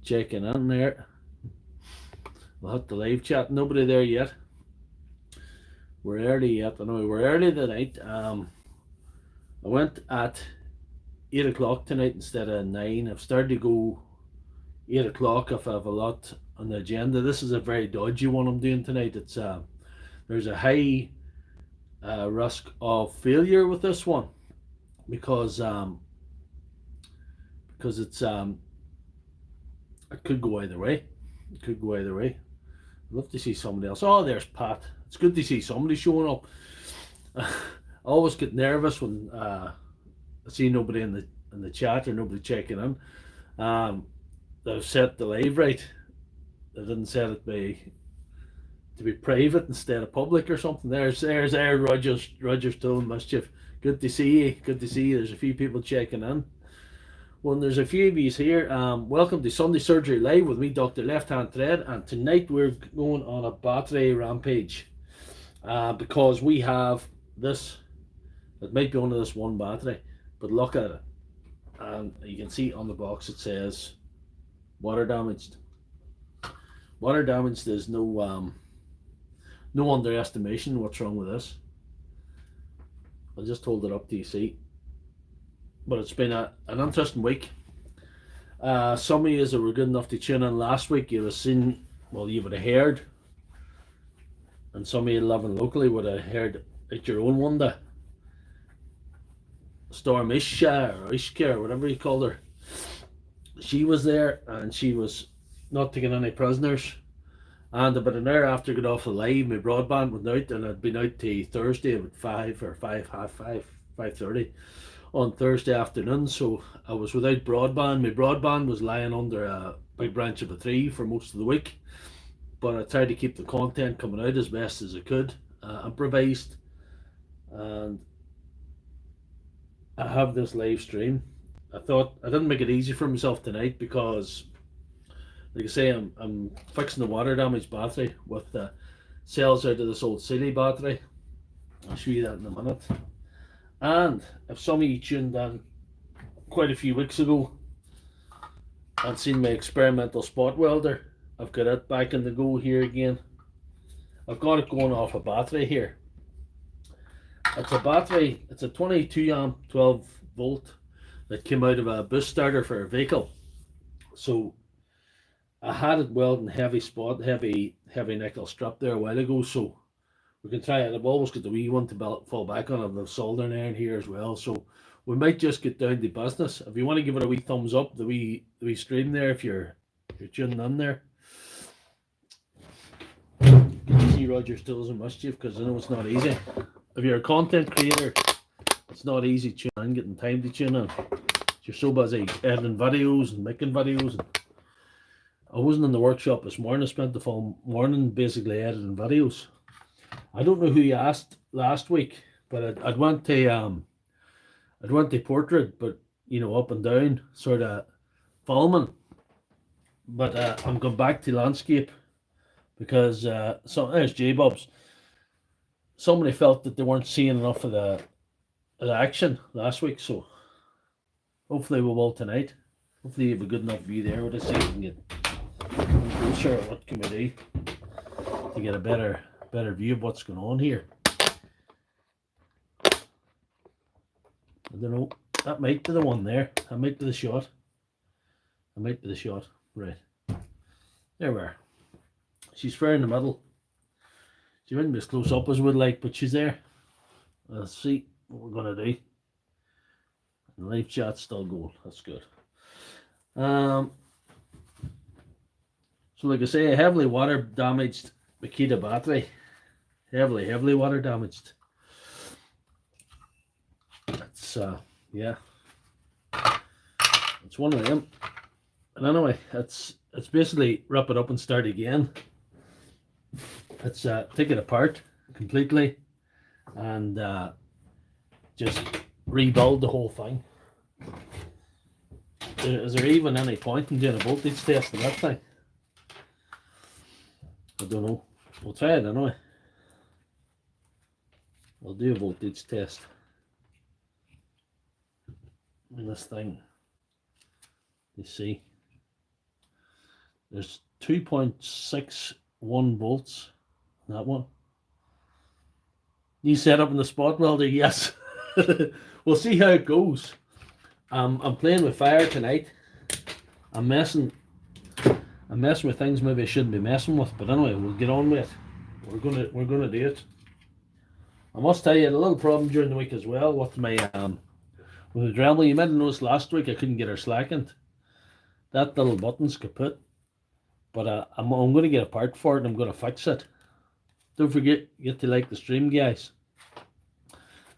checking in there. We'll hit the live chat. Nobody there yet. We're early yet. I know we're early tonight. I went at 8 o'clock tonight instead of 9. I've started to go 8 o'clock if I have a lot on the agenda. This is a very dodgy one I'm doing tonight. It's there's a high risk of failure with this one because it's it could go either way. It could go either way. I'd love to see somebody else. Oh, there's Pat. It's good to see somebody showing up. I always get nervous when I see nobody in the chat or nobody checking in. They've set the live right. They didn't set it to be private instead of public or something. There's Roger's doing mischief. Good to see you. Good to see you. There's a few people checking in. Well, there's a few of you here. Welcome to Sunday Surgery Live with me, Doctor Lefthandthread, and tonight we're going on a battery rampage because we have this. It might be only this one battery, but look at it, and you can see on the box it says water damaged. Water damaged is no underestimation what's wrong with this. I'll just hold it up to you see. But it's been an interesting week. Some of you that were good enough to tune in last week, you would have seen, well, you would have heard, and some of you living locally would have heard at your own window. Storm Isha or Ishka or whatever you called her. She was there and she was not taking any prisoners. And about an hour after I got off the live, my broadband went out, and I'd been out to Thursday at 5:30 on Thursday afternoon, so I was without broadband. My broadband was lying under a big branch of a tree for most of the week, but I tried to keep the content coming out as best as I could, improvised, and I have this live stream. I thought I didn't make it easy for myself tonight because, like I say, I'm fixing the water damage battery with the cells out of this old Sealey battery. I'll show you that in a minute. And if some of you tuned in quite a few weeks ago and seen my experimental spot welder, I've got it back in the go here again. I've got it going off a battery here. It's a battery, it's a 22 amp 12 volt that came out of a boost starter for a vehicle. So I had it welding heavy nickel strip there a while ago, so we can try it. I've always got the wee one to fall back on. I've the soldering iron here as well, so we might just get down to business. If you want to give it a wee thumbs up, the wee stream there, if you're tuning in there. Good to see Roger still doesn't mischief, because I know it's not easy. If you're a content creator, it's not easy tuning in, getting time to tune in. You're so busy editing videos and making videos. I wasn't in the workshop this morning. I spent the full morning basically editing videos. I don't know who you asked last week, but I'd went to portrait, but you know, up and down sort of filming. But I'm going back to landscape because so there's J-Bobs. Somebody felt that they weren't seeing enough of the action last week, so hopefully we will tonight. Hopefully you have a good enough view there. We'll just see if we can get closer. What can we do to get a better view of what's going on here? I don't know. That might be the one there. That might be the shot. That might be the shot. Right. There we are. She's fair in the middle. She wouldn't be as close up as we'd like, but she's there. Let's see what we're gonna do. The live chat's still going. That's good. So like I say, a heavily water damaged Makita battery. Heavily water damaged. It's yeah. It's one of them. And anyway, it's basically wrap it up and start again. It's take it apart completely and just rebuild the whole thing. Is there even any point in doing a voltage test on that thing? I don't know. We'll try it anyway. I'll do a voltage test on this thing. You see. There's 2.61 volts in that one. You set up in the spot welder, yes. We'll see how it goes. I'm playing with fire tonight. I'm messing with things maybe I shouldn't be messing with, but anyway, we'll get on with it. We're gonna do it. I must tell you, I had a little problem during the week as well with my with the Dremel. You might have noticed last week I couldn't get her slackened. That little button's kaput. But I'm going to get a part for it and I'm going to fix it. Don't forget to like the stream, guys.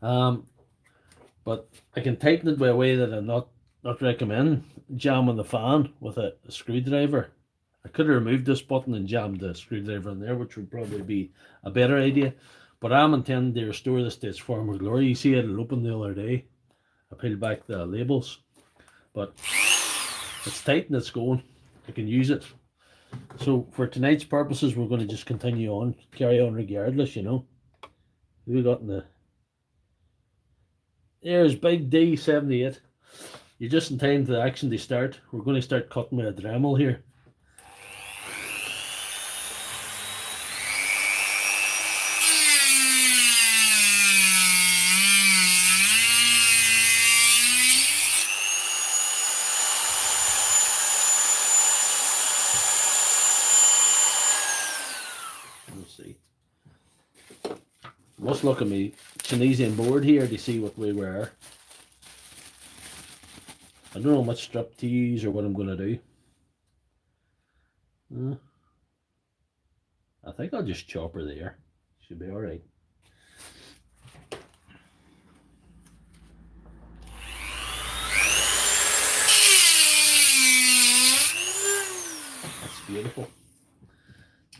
But I can tighten it by a way that I'm not recommending jamming the fan with a screwdriver. I could have removed this button and jammed the screwdriver in there, which would probably be a better idea. But I'm intending to restore this to its former glory. You see, it'll open the other day. I peeled back the labels, but it's tight and it's going. I can use it. So for tonight's purposes, we're going to just carry on regardless, you know. Who we got in the... There's Big D78. You're just in time for the action to start. We're going to start cutting with a Dremel here. Must look at me Tunisian board here to see what we were. I don't know how much strip to use or what I'm going to do. I think I'll just chop her there. Should be alright. That's beautiful.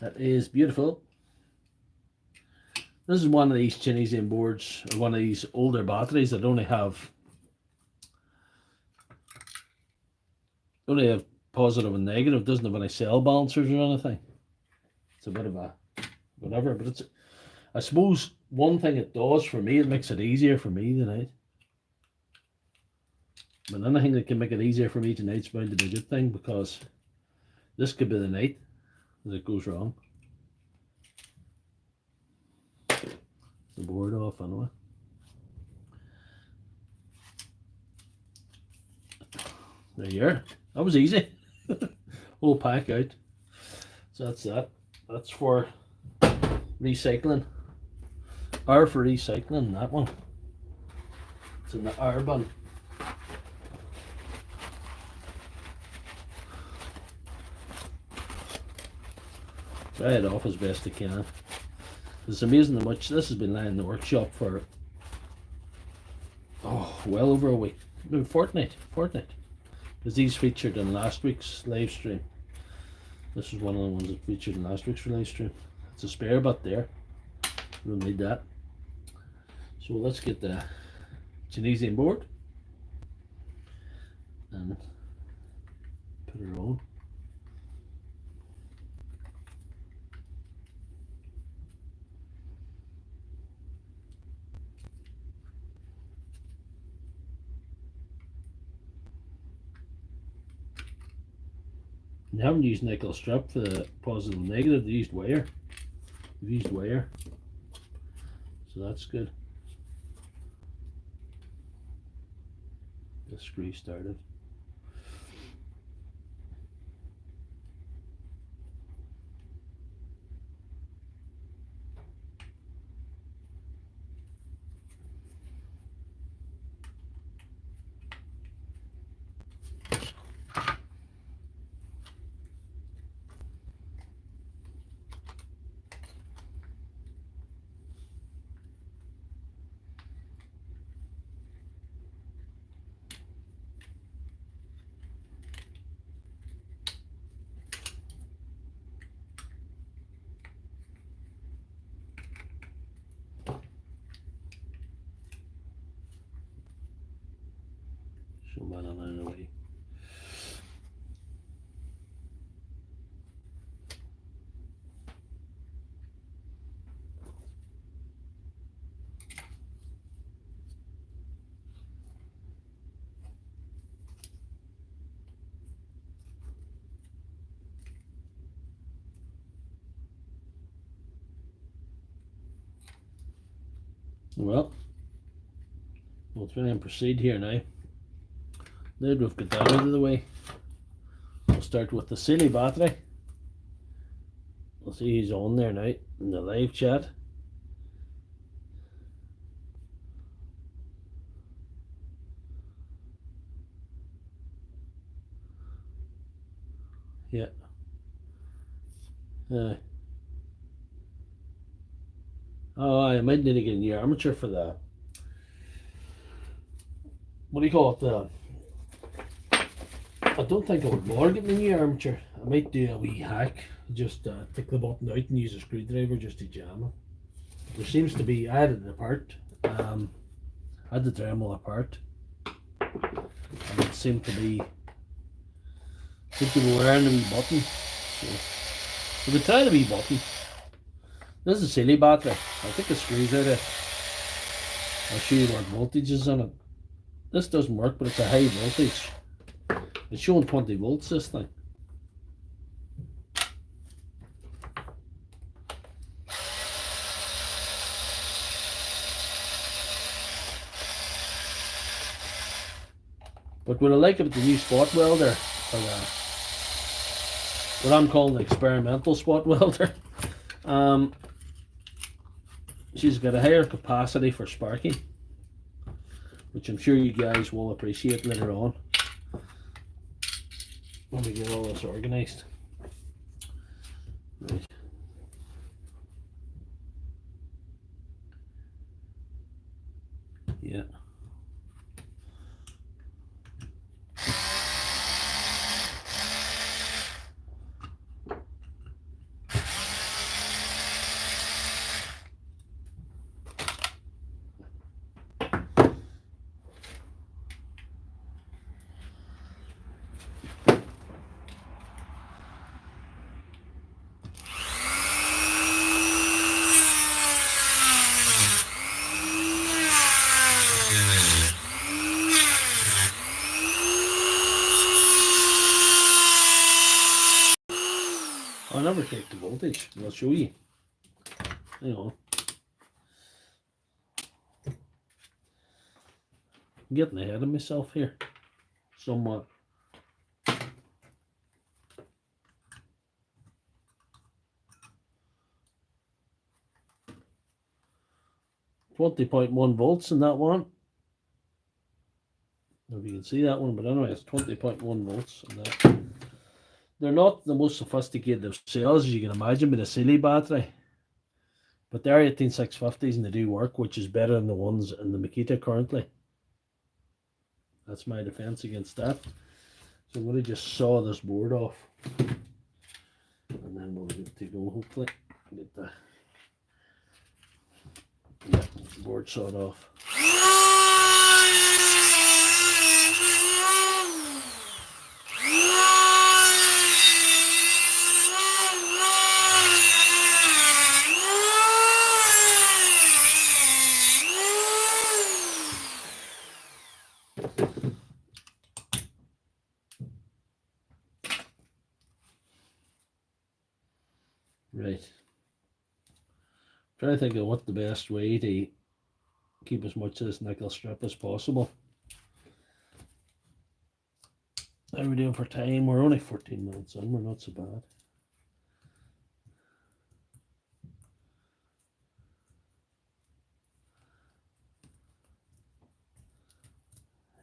That is beautiful. This is one of these Tunisian boards, or one of these older batteries that only have positive and negative. Doesn't have any cell balancers or anything. It's a bit of a whatever, but it's, I suppose one thing it does for me, it makes it easier for me tonight. But anything that can make it easier for me tonight's bound to be a good thing, because this could be the night that it goes wrong. The board off anyway. There you are. That was easy. Whole pack out. So that's that. That's for recycling. R for recycling, that one. It's in the R bin. Dry it off as best I can. It's amazing how much this has been lying in the workshop for well over a week. No, fortnight. Because these featured in last week's live stream. This is one of the ones that featured in last week's live stream. It's a spare bit there. We'll need that. So let's get the Tunisian board and put her on. They haven't used nickel strip for the positive and negative, they used wire. They've used wire. So that's good. The screw started. So man on the way. Well, we'll try and proceed here now. Now that we've got that out of the way, we'll start with the Sealey battery. We'll see who's on there now in the live chat. Yeah. Oh, I might need to get a new armature for that. What do you call it? I don't think I would bother getting a new armature. I might do a wee hack. Just take the button out and use a screwdriver just to jam it. There seems to be, I had it apart. I had the Dremel apart. And it seemed to be, wearing the wee button. So we could try the wee button. This is a Sealey battery. I'll take the screws out of it. I'll show you what voltage is in it. This doesn't work, but it's a high voltage. It's showing 20 volts, this thing. But what I like about the new spot welder, or what I'm calling the experimental spot welder, she's got a higher capacity for sparking, which I'm sure you guys will appreciate later on when we get all this organized. Right. Yeah. I'll never take the voltage. I'll show you. Hang on. I'm getting ahead of myself here. Somewhat. .1 volts in that one. I don't know if you can see that one, but anyway, it's 20.1 volts in that. They're not the most sophisticated of cells as you can imagine with a Sealey battery, but they're 18650s and they do work, which is better than the ones in the Makita currently. That's my defense against that. So I'm going to just saw this board off, and then we'll get to go. Hopefully get the board sawed off. Right. Trying to think of what the best way to keep as much of this nickel strip as possible. How are we doing for time? We're only 14 minutes in, we're not so bad.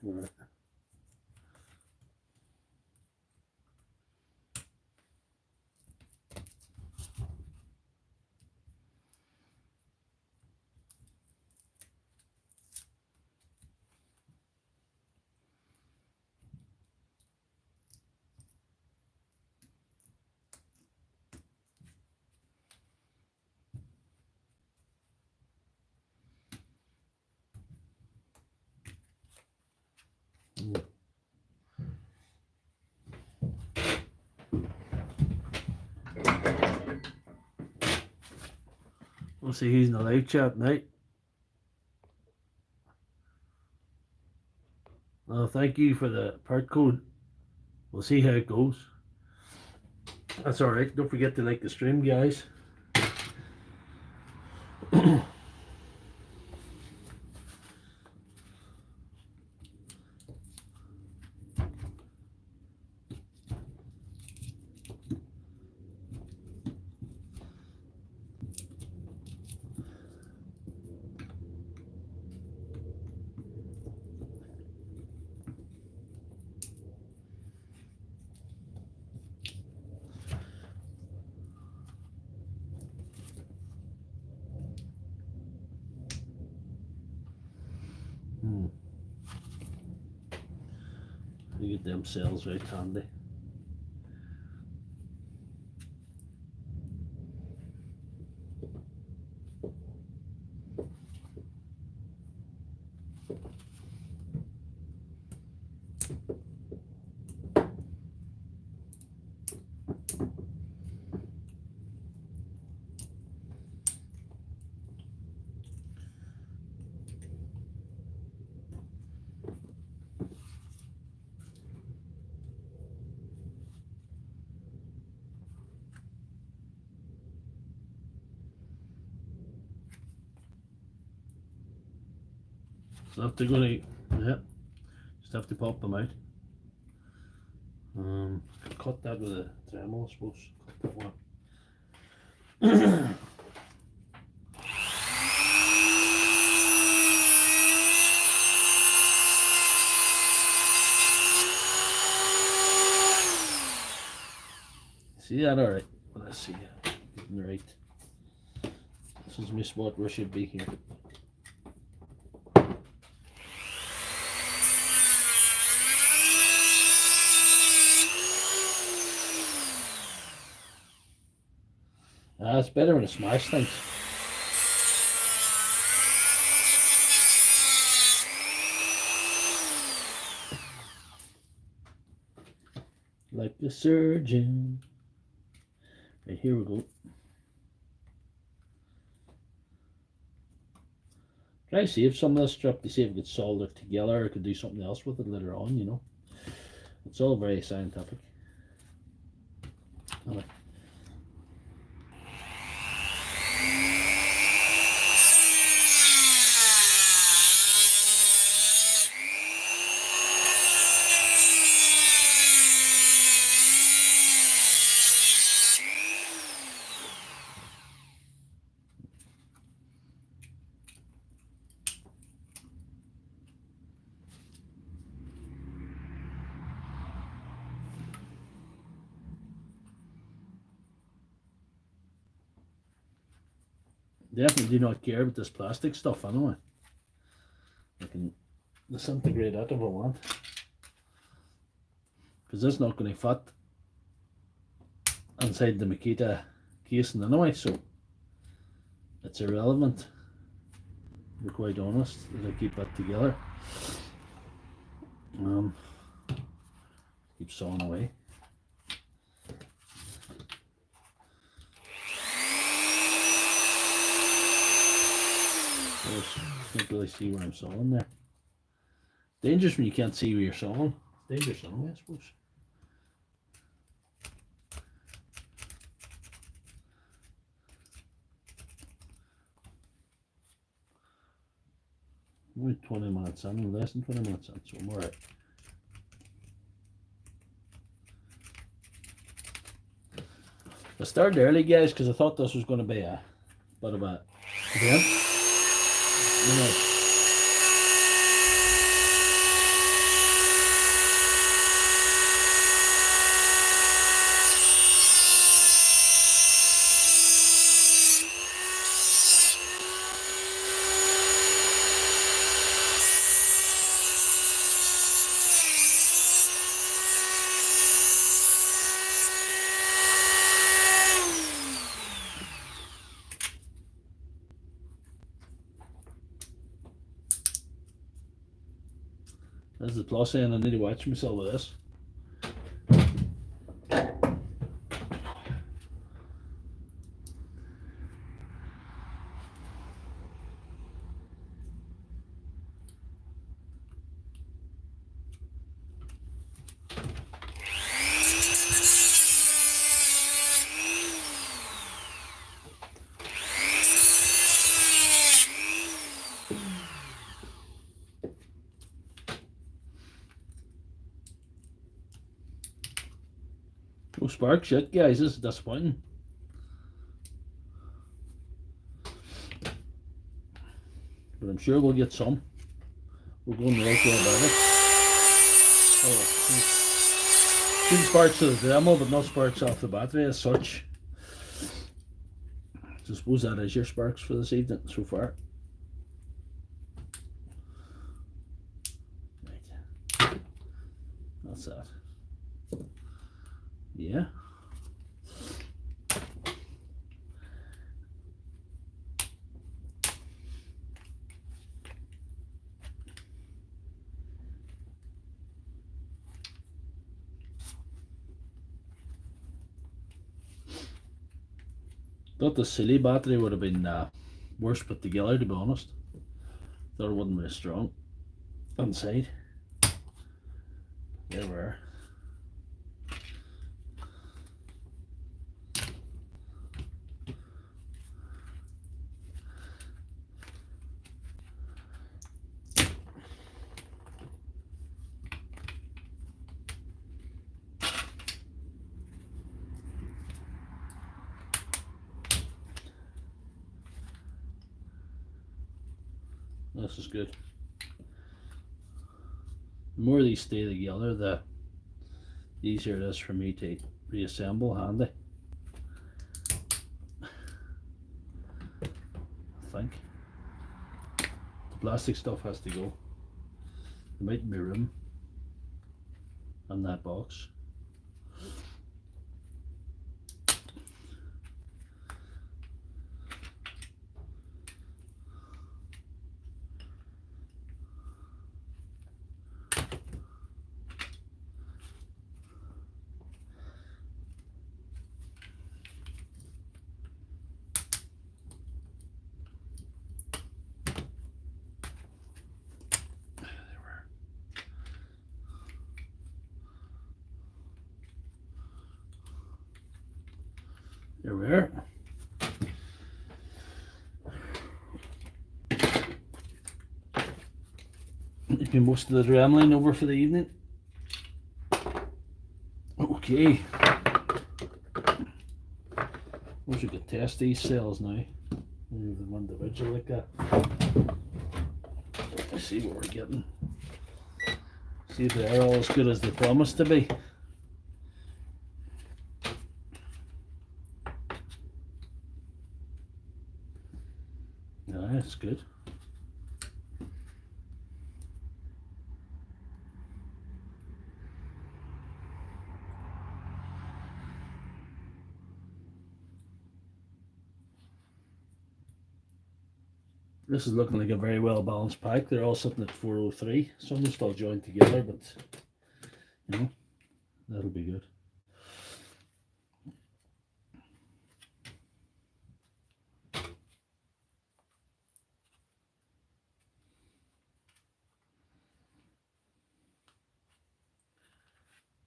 Right. We'll see who's in the live chat now. Oh, thank you for the part code. We'll see how it goes. That's alright. Don't forget to like the stream, guys. You get them cells right handy. So have to go to, yeah, just have to pop them out. Cut that with a Dremel, I suppose. Cut that one. See that alright? Let's see. Getting right. This is my spot where I should be here. It's better when it smash things. Like a surgeon. Right, here we go. Try to save some of this strip to see if it gets soldered together or could do something else with it later on, you know. It's all very scientific. Anyway. Definitely do not care about this plastic stuff anyway. I can disintegrate that if I want. Because it's not going to fit inside the Makita casing anyway, so it's irrelevant, to be quite honest, as I keep that together. Keep sawing away. Can't really see where I'm sawing there. Dangerous when you can't see where you're sawing. Dangerous anyway, I suppose. Only 20 minutes in, less than 20 minutes in, so I'm alright. I started early, guys, because I thought this was going to be a bit of a event. You know. This is the plus end. I need to watch myself with this. No spark shit, guys. This is disappointing. But I'm sure we'll get some. We're going the right way about it. Oh, good sparks of the demo, but no sparks off the battery as such. So I suppose that is your sparks for this evening so far. Right. That's that. Yeah. Thought the Sealey battery would have been worse put together, to be honest. Thought it wasn't very strong inside. There we are. This is good. The more these stay together, the easier it is for me to reassemble. Handy, I think. The plastic stuff has to go. There mightn't be room in that box. There we are. Taking most of the adrenaline over for the evening. Okay. We could test these cells now. Move them individually like that. Let's see what we're getting. See if they're all as good as they promised to be. Yeah, that's good. This is looking like a very well balanced pack. They're all sitting at 403. Some of them still joined together, but you know, that'll be good.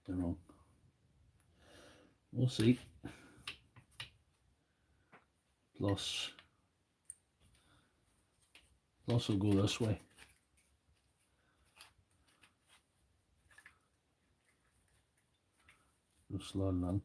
They're wrong. We'll see. Plus will go this way. Go sliding on.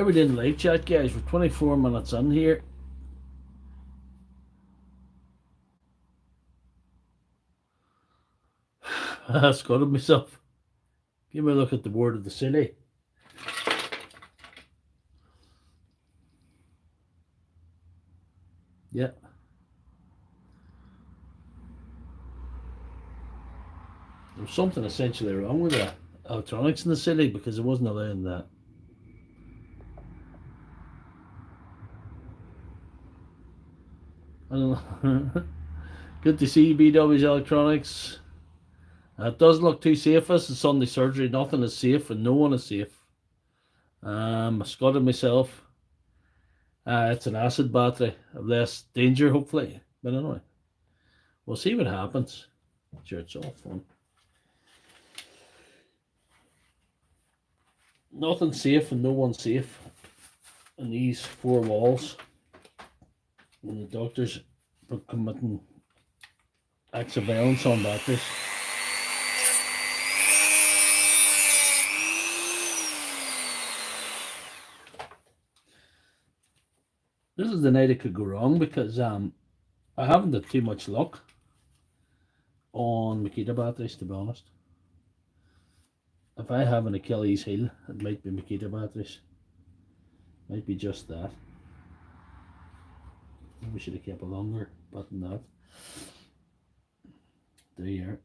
We didn't live chat, guys. We're 24 minutes in here. I scolded myself. Give me a look at the board of the Sealey. Yeah. There was something essentially wrong with the electronics in the Sealey because it wasn't allowing that. I don't know. Good to see BW's electronics. It doesn't look too safe. This is Sunday surgery. Nothing is safe and no one is safe. I scolded myself. It's an acid battery of less danger, hopefully. But anyway, we'll see what happens. Sure, it's all fun. Nothing safe and no one safe in these four walls. And the doctors are committing acts of violence on batteries. This is the night it could go wrong because I haven't had too much luck on Makita batteries, to be honest. If I have an Achilles heel, it might be Makita batteries. Might be just that. We should have kept a longer button that. There.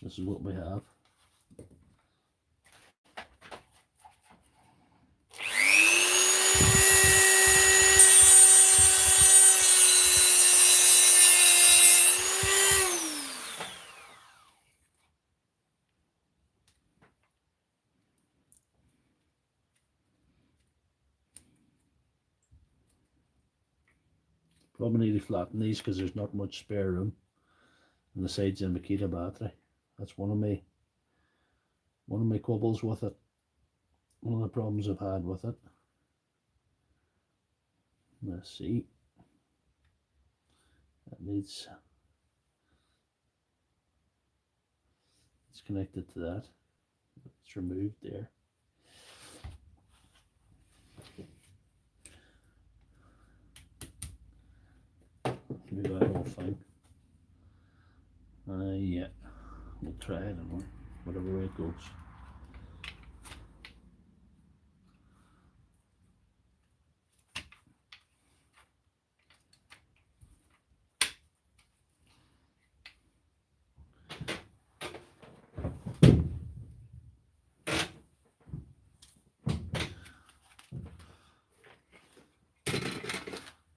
This is what we have. Probably need to flatten these because there's not much spare room on the sides of the Makita battery. That's one of my quibbles with it. One of the problems I've had with it. Let's see. That needs. It's connected to that. It's removed there. Maybe that whole thing. Yeah, we'll try it and whatever way it goes.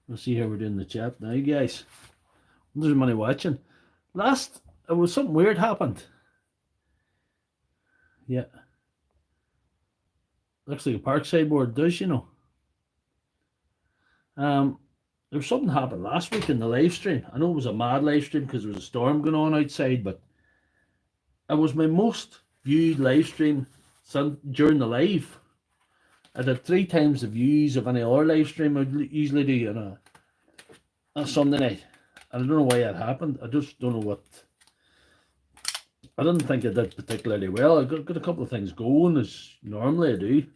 We'll see how we're doing in the chat now, guys. There's money watching. It was something weird happened. Yeah. Looks like a Parkside board does, you know. There was something happened last week in the live stream. I know it was a mad live stream because there was a storm going on outside, but it was my most viewed live stream during the live. I did 3 times the views of any other live stream I usually do on a Sunday night. I don't know why that happened. I just don't know what. I didn't think I did particularly well. I got a couple of things going as normally I do.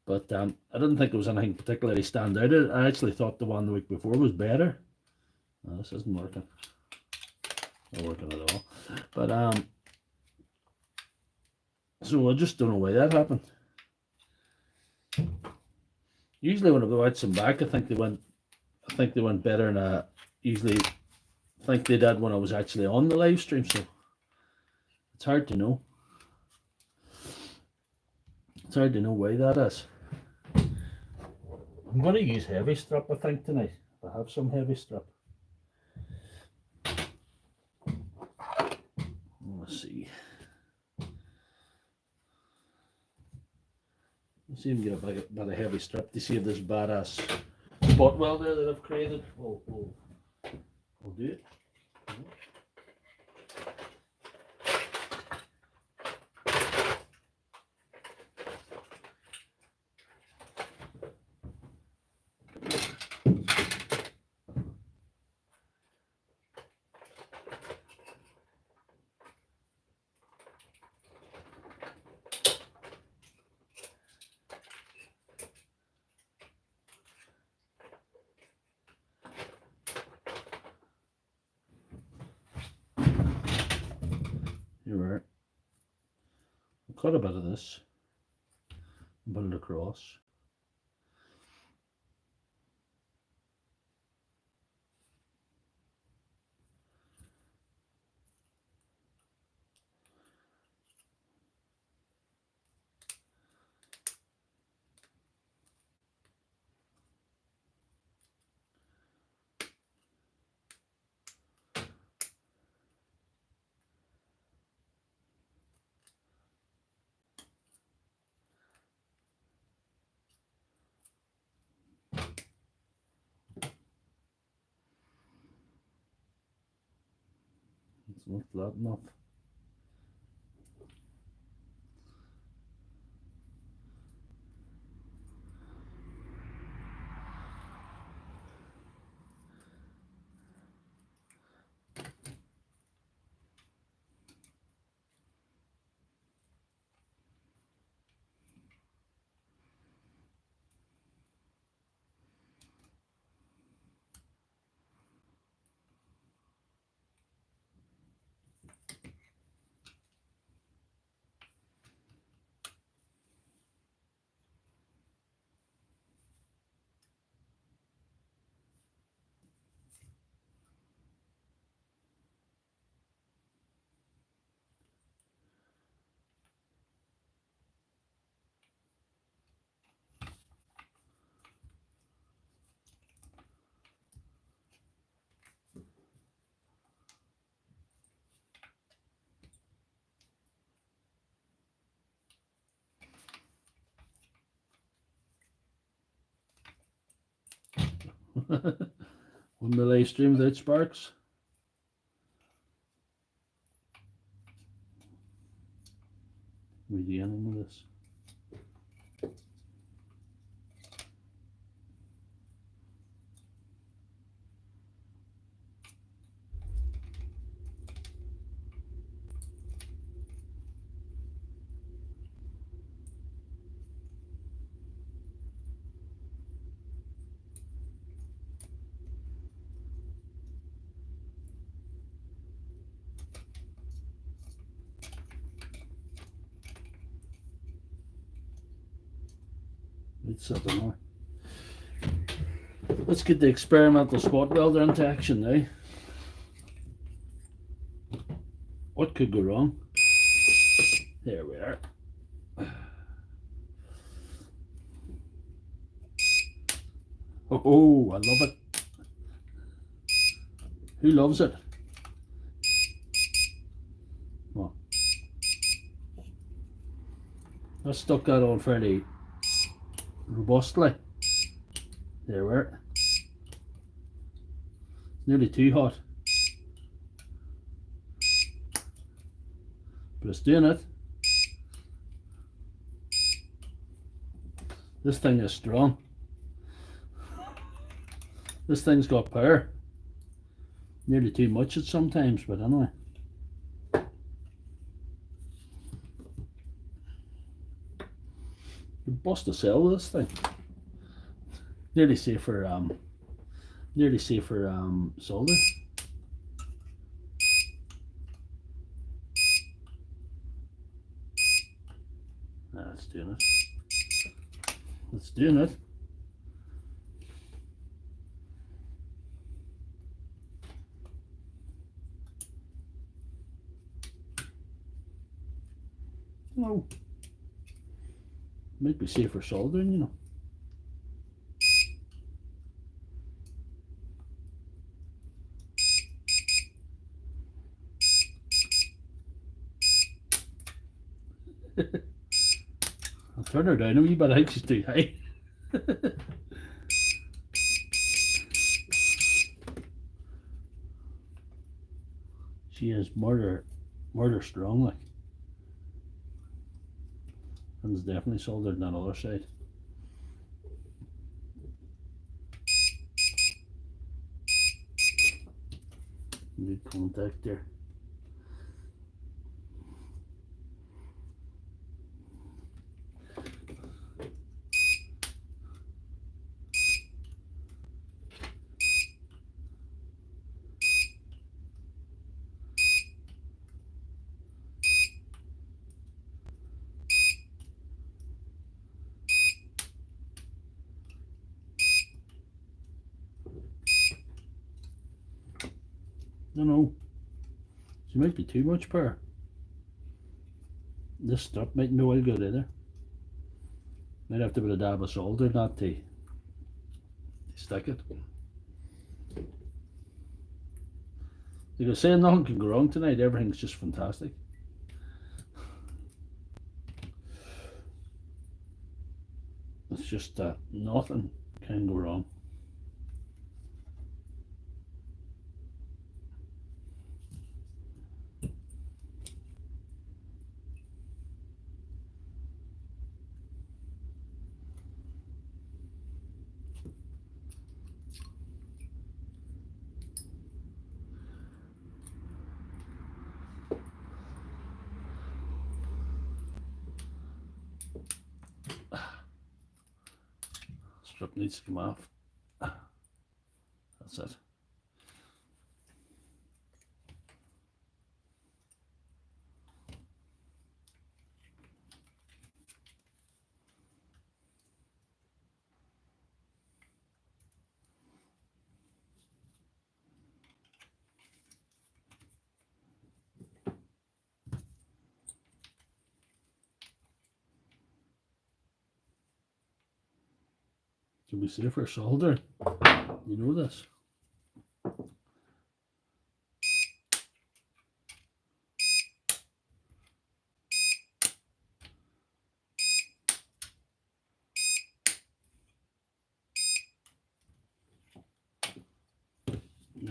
But I didn't think there was anything particularly stand out. I actually thought the one the week before was better. No, this isn't working. Not working at all. But so I just don't know why that happened. Usually when I go out some back, I think they went better than I usually think they did when I was actually on the live stream. So it's hard to know. It's hard to know why that is. I'm going to use heavy strap, I think, tonight. If I have some heavy strap. Let's see. Let's see if we can get a bit of heavy strap to see if this badass spot welder that I've created will do it. Here we are. I'll cut a bit of this and put it across. It's not flat enough. On the live stream without sparks. We do anything with this. It's up and on. Let's get the experimental spot welder into action now. What could go wrong? There we are. Oh, I love it. Who loves it? Well, I stuck that on fairly robustly. There we are. Nearly too hot. But it's doing it. This thing is strong. This thing's got power. Nearly too much at sometimes, but anyway. You bust a cell with this thing. Nearly safe for solder. That's doing it. It's doing it. No. Might be safer soldering, you know. I'll turn her down a wee bit, I think she's too high. She is murder strong, like. And it's definitely soldered on that other side. Good contact there. No. She might be too much power. This stuff mightn't be well good either. Might have to put a dab of solder not to stick it. Like I was saying, nothing can go wrong tonight. Everything's just fantastic. It's just nothing can go wrong. Strip needs to come off. That's it. To be safer solder, you know this.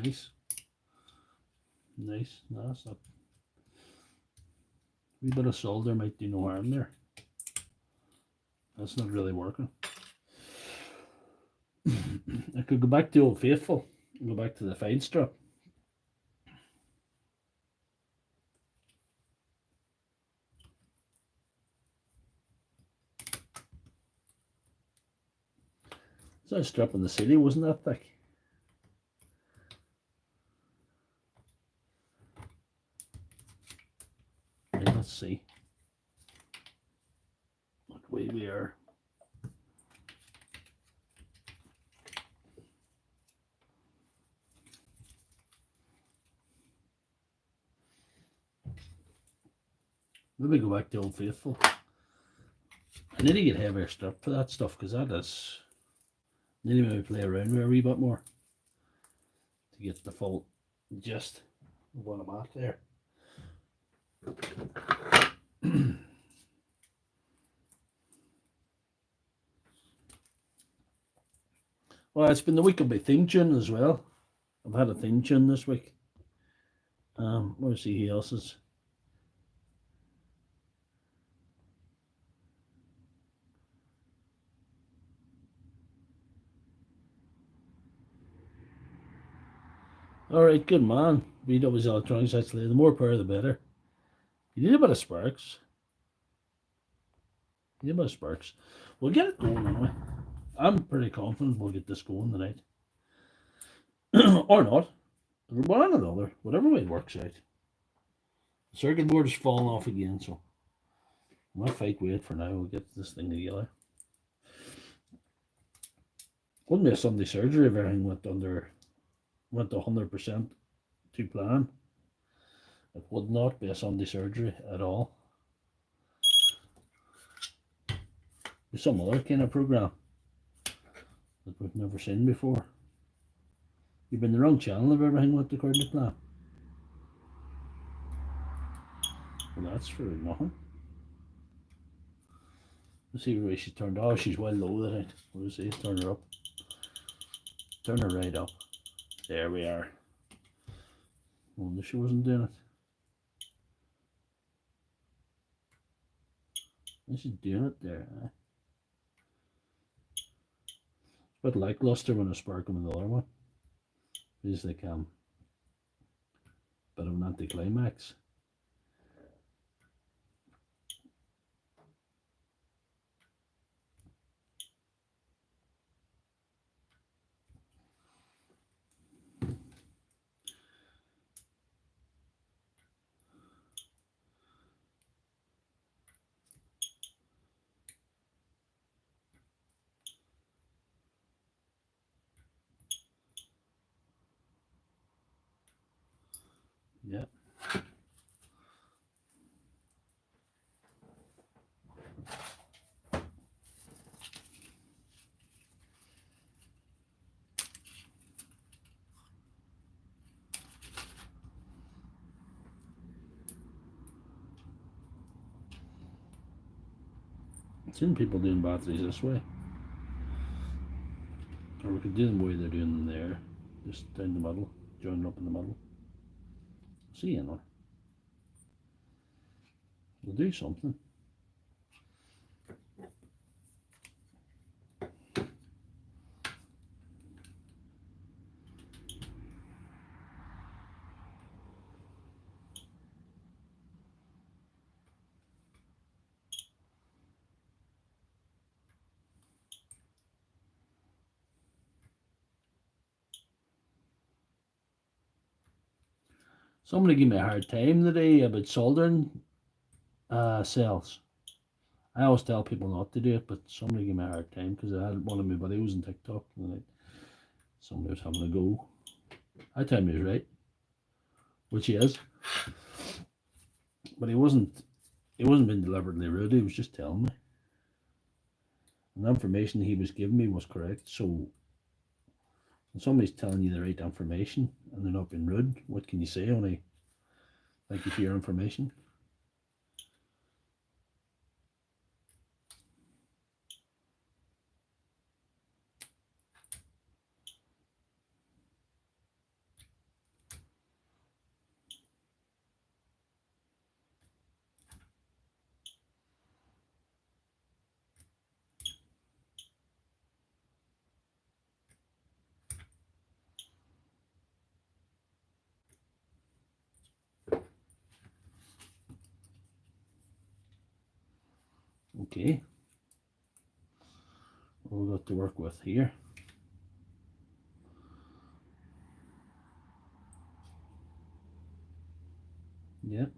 nice. Nice. No, that's not. A wee bit of solder might do no harm there. That's not really working. I could go back to Old Faithful and go back to the fine strap. So that strap on the Sealey wasn't that thick. Right, let's see what way we are. Maybe go back to Old Faithful. I need to get heavier strap for that stuff, because that is. I need to maybe play around with a wee bit more to get the full gist of what I'm at there. Well, it's been the week of my theme tune as well. I've had a theme tune this week. Let's see who else's. Alright, good man. BW's Electronics, actually. The more power, the better. You need a bit of sparks. You need a bit of sparks. We'll get it going anyway. I'm pretty confident we'll get this going tonight. Or not. One or another. Whatever way it works out. The circuit board is falling off again, so I might fight with it for now. We'll get this thing together. Wouldn't be a Sunday surgery if everything went to 100% to plan. It would not be a Sunday surgery at all. There's some other kind of program that we've never seen before. You've been the wrong channel if everything went according to plan. Well, that's for nothing. Let's see where she turned off. She's well low that night. We'll see. Turn her up. Turn her right up. There we are. Wonder she wasn't doing it. She's doing it there. Eh? It's a bit lackluster when I spark them in the other one. It's like bit of an anticlimax. Yeah. I've seen people doing batteries this way. Or we could do them the way they're doing them there. Just down the middle, join up in the middle. See, you know. We'll do something. Somebody gave me a hard time today about soldering cells. I always tell people not to do it, but somebody gave me a hard time because I had one of my videos on TikTok and somebody was having a go. I tell him he was right, which he is, but he wasn't being deliberately rude. He was just telling me, and the information he was giving me was correct. So when somebody's telling you the right information and they're not being rude, what can you say? Only thank you for your information. Okay, what we've got to work with here. Yep.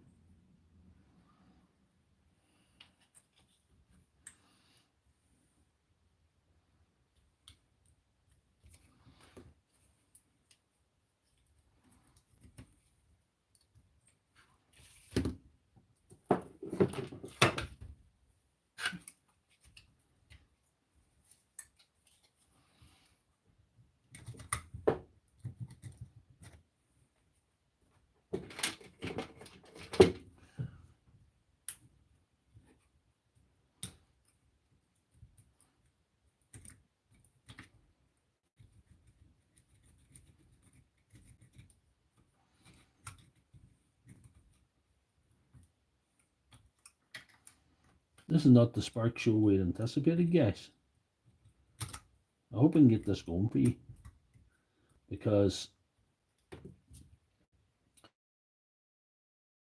This is not the spark show we anticipated, guys. I hope I can get this going for you, because I'm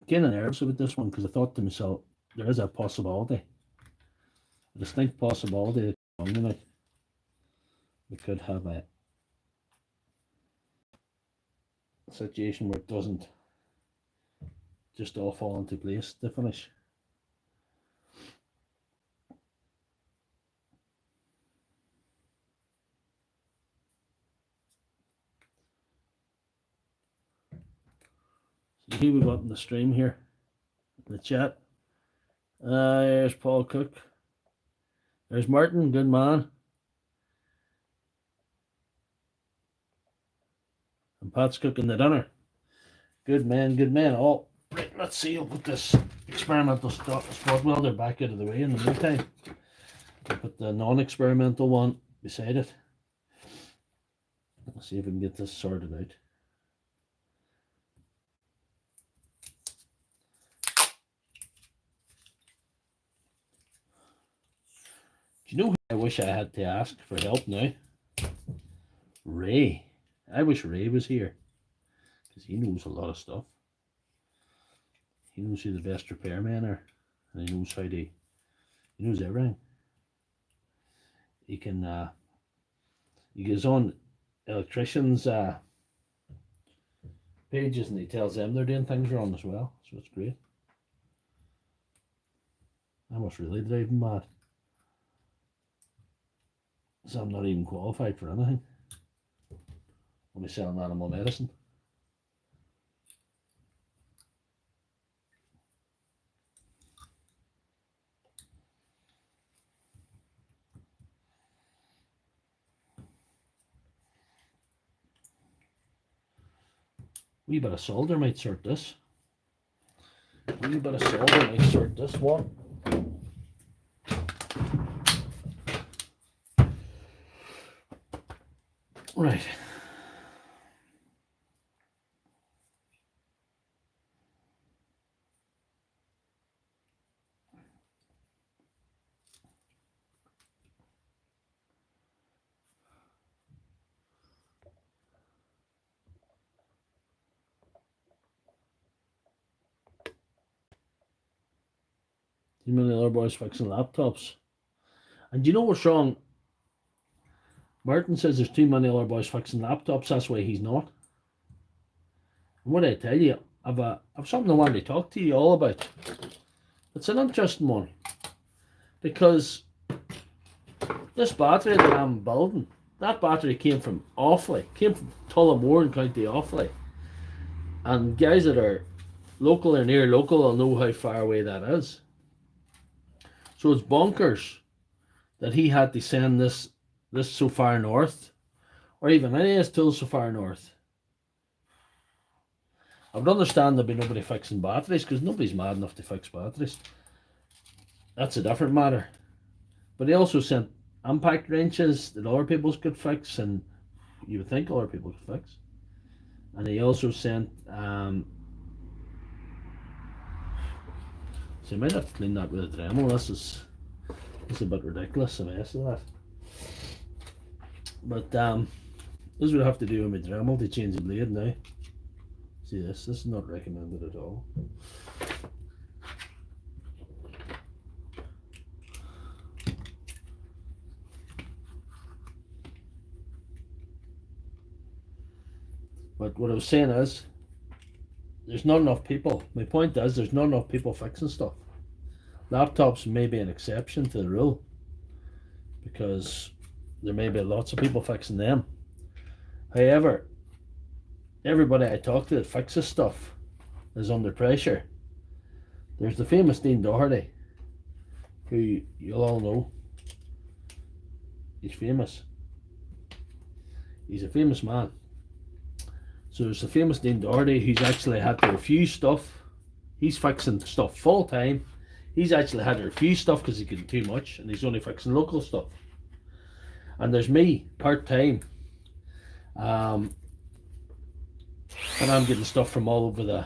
getting nervous about this one, because I thought to myself, there is a possibility, a distinct possibility that we could have a situation where it doesn't just all fall into place to finish. So who we got in the stream here, in the chat? There's Paul Cook. There's Martin, good man. And Pat's cooking the dinner. Good man, good man. Oh, right, let's see. I'll put this experimental spot welder back out of the way in the meantime. I'll put the non-experimental one beside it. Let's see if we can get this sorted out. Do you know who I wish I had to ask for help now? Ray. I wish Ray was here, because he knows a lot of stuff. He knows who the best repairmen are, and he knows how to, he knows everything. He can, he goes on electricians' pages and he tells them they're doing things wrong as well, so it's great. I must really drive him mad, so I'm not even qualified for anything. Only selling animal medicine. Wee bit of solder might sort this. Wee bit of solder might sort this one. Right. Too many other boys fixing laptops. And you know what's wrong? Martin says there's too many other boys fixing laptops, that's why he's not. And what I tell you, I've something I wanted to talk to you all about. It's an interesting one, because this battery that I'm building, that battery came from Offaly, came from Tullamore in County Offaly. And guys that are local or near local will know how far away that is. So it's bonkers that he had to send this so far north, or even any of his tools so far north. I would understand there'd be nobody fixing batteries, because nobody's mad enough to fix batteries. That's a different matter. But he also sent impact wrenches that other people could fix, and you would think other people could fix. And he also sent so you might have to clean that with a Dremel. This is a bit ridiculous, the mess of that. But this would have to do with my Dremel to change the blade now. See this is not recommended at all. But what I was saying is, there's not enough people. My point is, there's not enough people fixing stuff. Laptops may be an exception to the rule, because there may be lots of people fixing them. However, everybody I talk to that fixes stuff is under pressure. There's the famous Dean Doherty, who you'll all know. He's famous. He's a famous man. So there's the famous Dean Doherty, who's actually had to refuse stuff. He's fixing stuff full time. He's actually had to refuse stuff because he can too much, and he's only fixing local stuff. And there's me, part time, and I'm getting stuff from all over the.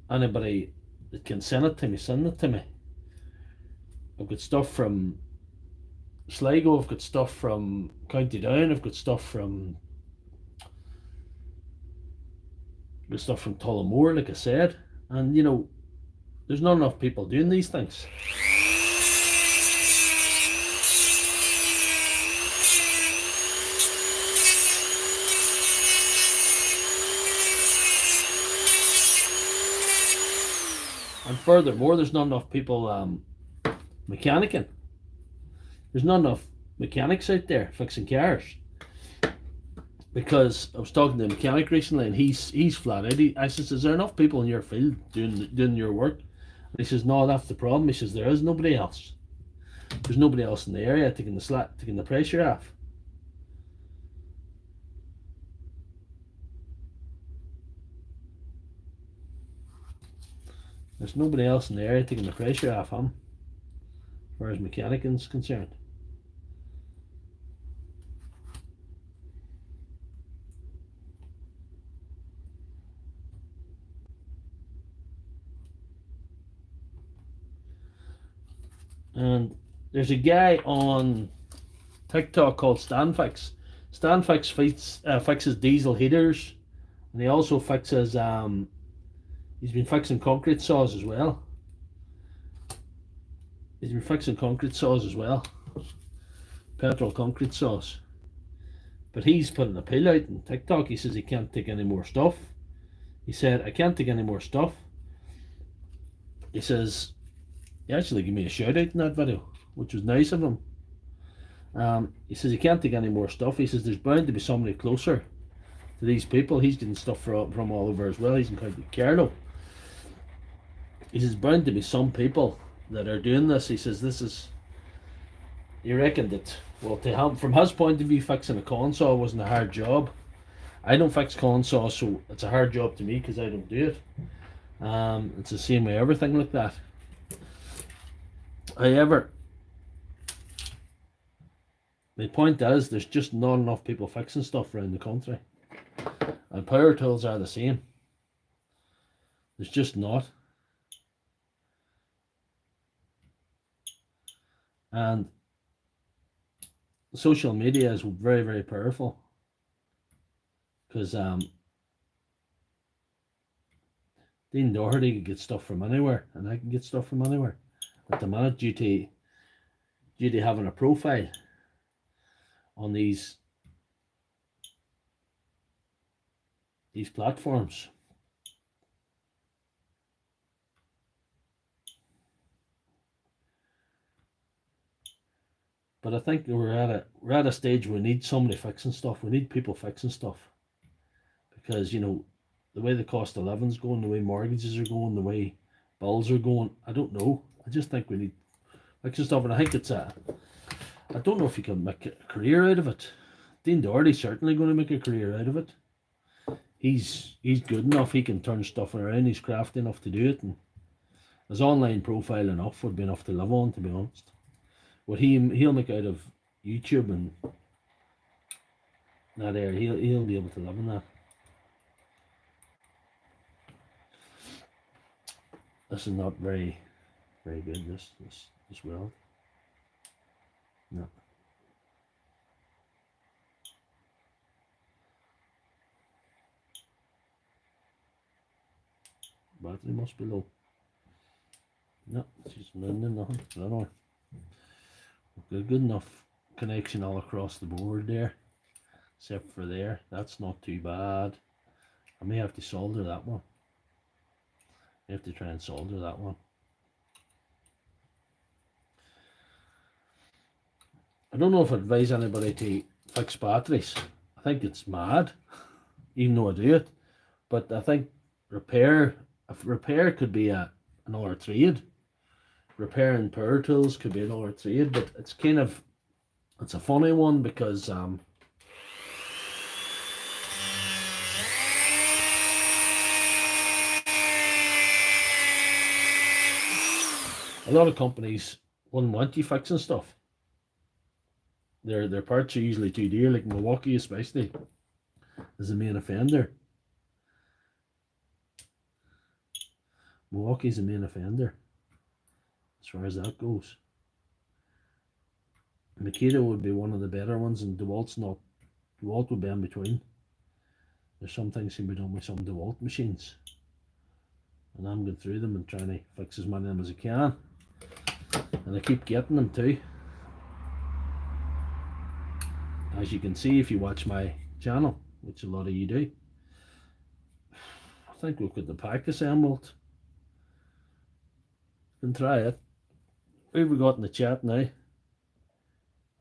Anybody that can send it to me, send it to me. I've got stuff from Sligo, I've got stuff from County Down, I've got stuff from Tullamore, like I said, and you know, there's not enough people doing these things. And furthermore, there's not enough people mechanicking. There's not enough mechanics out there fixing cars. Because I was talking to a mechanic recently, and he's flat out. I says, "Is there enough people in your field doing your work?" And he says, "No, that's the problem." He says, "There is nobody else. There's nobody else in the area taking the pressure off." There's nobody else in the area taking the pressure off him, as far as mechaniking is concerned. And there's a guy on TikTok called Stanfix. Stanfix fixes diesel heaters, and he also fixes he's been fixing concrete saws as well. Petrol concrete saws. But he's putting a pill out on TikTok. He says he can't take any more stuff. He said, "I can't take any more stuff." He says, he actually gave me a shout out in that video, which was nice of him. He says he can't take any more stuff. He says there's bound to be somebody closer to these people. He's getting stuff from all over as well. He's in County Carlow. He says bound to be some people that are doing this. He says this is. He reckoned that, well, to him, from his point of view, fixing a corn saw wasn't a hard job. I don't fix corn saws, so it's a hard job to me because I don't do it. It's the same way everything like that. However, my point is, there's just not enough people fixing stuff around the country, and power tools are the same. There's just not. And social media is very, very powerful, because Dean Doherty can get stuff from anywhere, and I can get stuff from anywhere at the minute, due to having a profile on these platforms. But I think we're at a stage where we need somebody fixing stuff. We need people fixing stuff, because you know, the way the cost of living's going, the way mortgages are going, the way bills are going, I don't know. I just think we need fixing stuff, and I think it's I don't know if you can make a career out of it. Dean Doherty's certainly going to make a career out of it. He's good enough. He can turn stuff around. He's crafty enough to do it, and his online profile enough would be enough to live on, to be honest. What he'll make out of YouTube and that area, he'll be able to live in that. This is not very, very good. This world. No. Battery must be low. No, she's running nothing. I don't know. Good enough connection all across the board there. except for there. That's not too bad. I may have to solder that one. I have to try and solder that one. I don't know if I advise anybody to fix batteries. I think it's mad, even though I do it. But I think repair could be another trade. Repairing power tools could be another trade, but it's kind of, it's a funny one because a lot of companies wouldn't want you fixing stuff. Their parts are usually too dear, like Milwaukee especially is the main offender. Milwaukee's the main offender as far as that goes. Makita would be one of the better ones, and DeWalt's not. DeWalt would be in between. There's some things can be done with some DeWalt machines, and I'm going through them and trying to fix as many of them as I can, and I keep getting them too. As you can see if you watch my channel, which a lot of you do. I think we've got the pack assembled. You can try it. Who have we got in the chat now?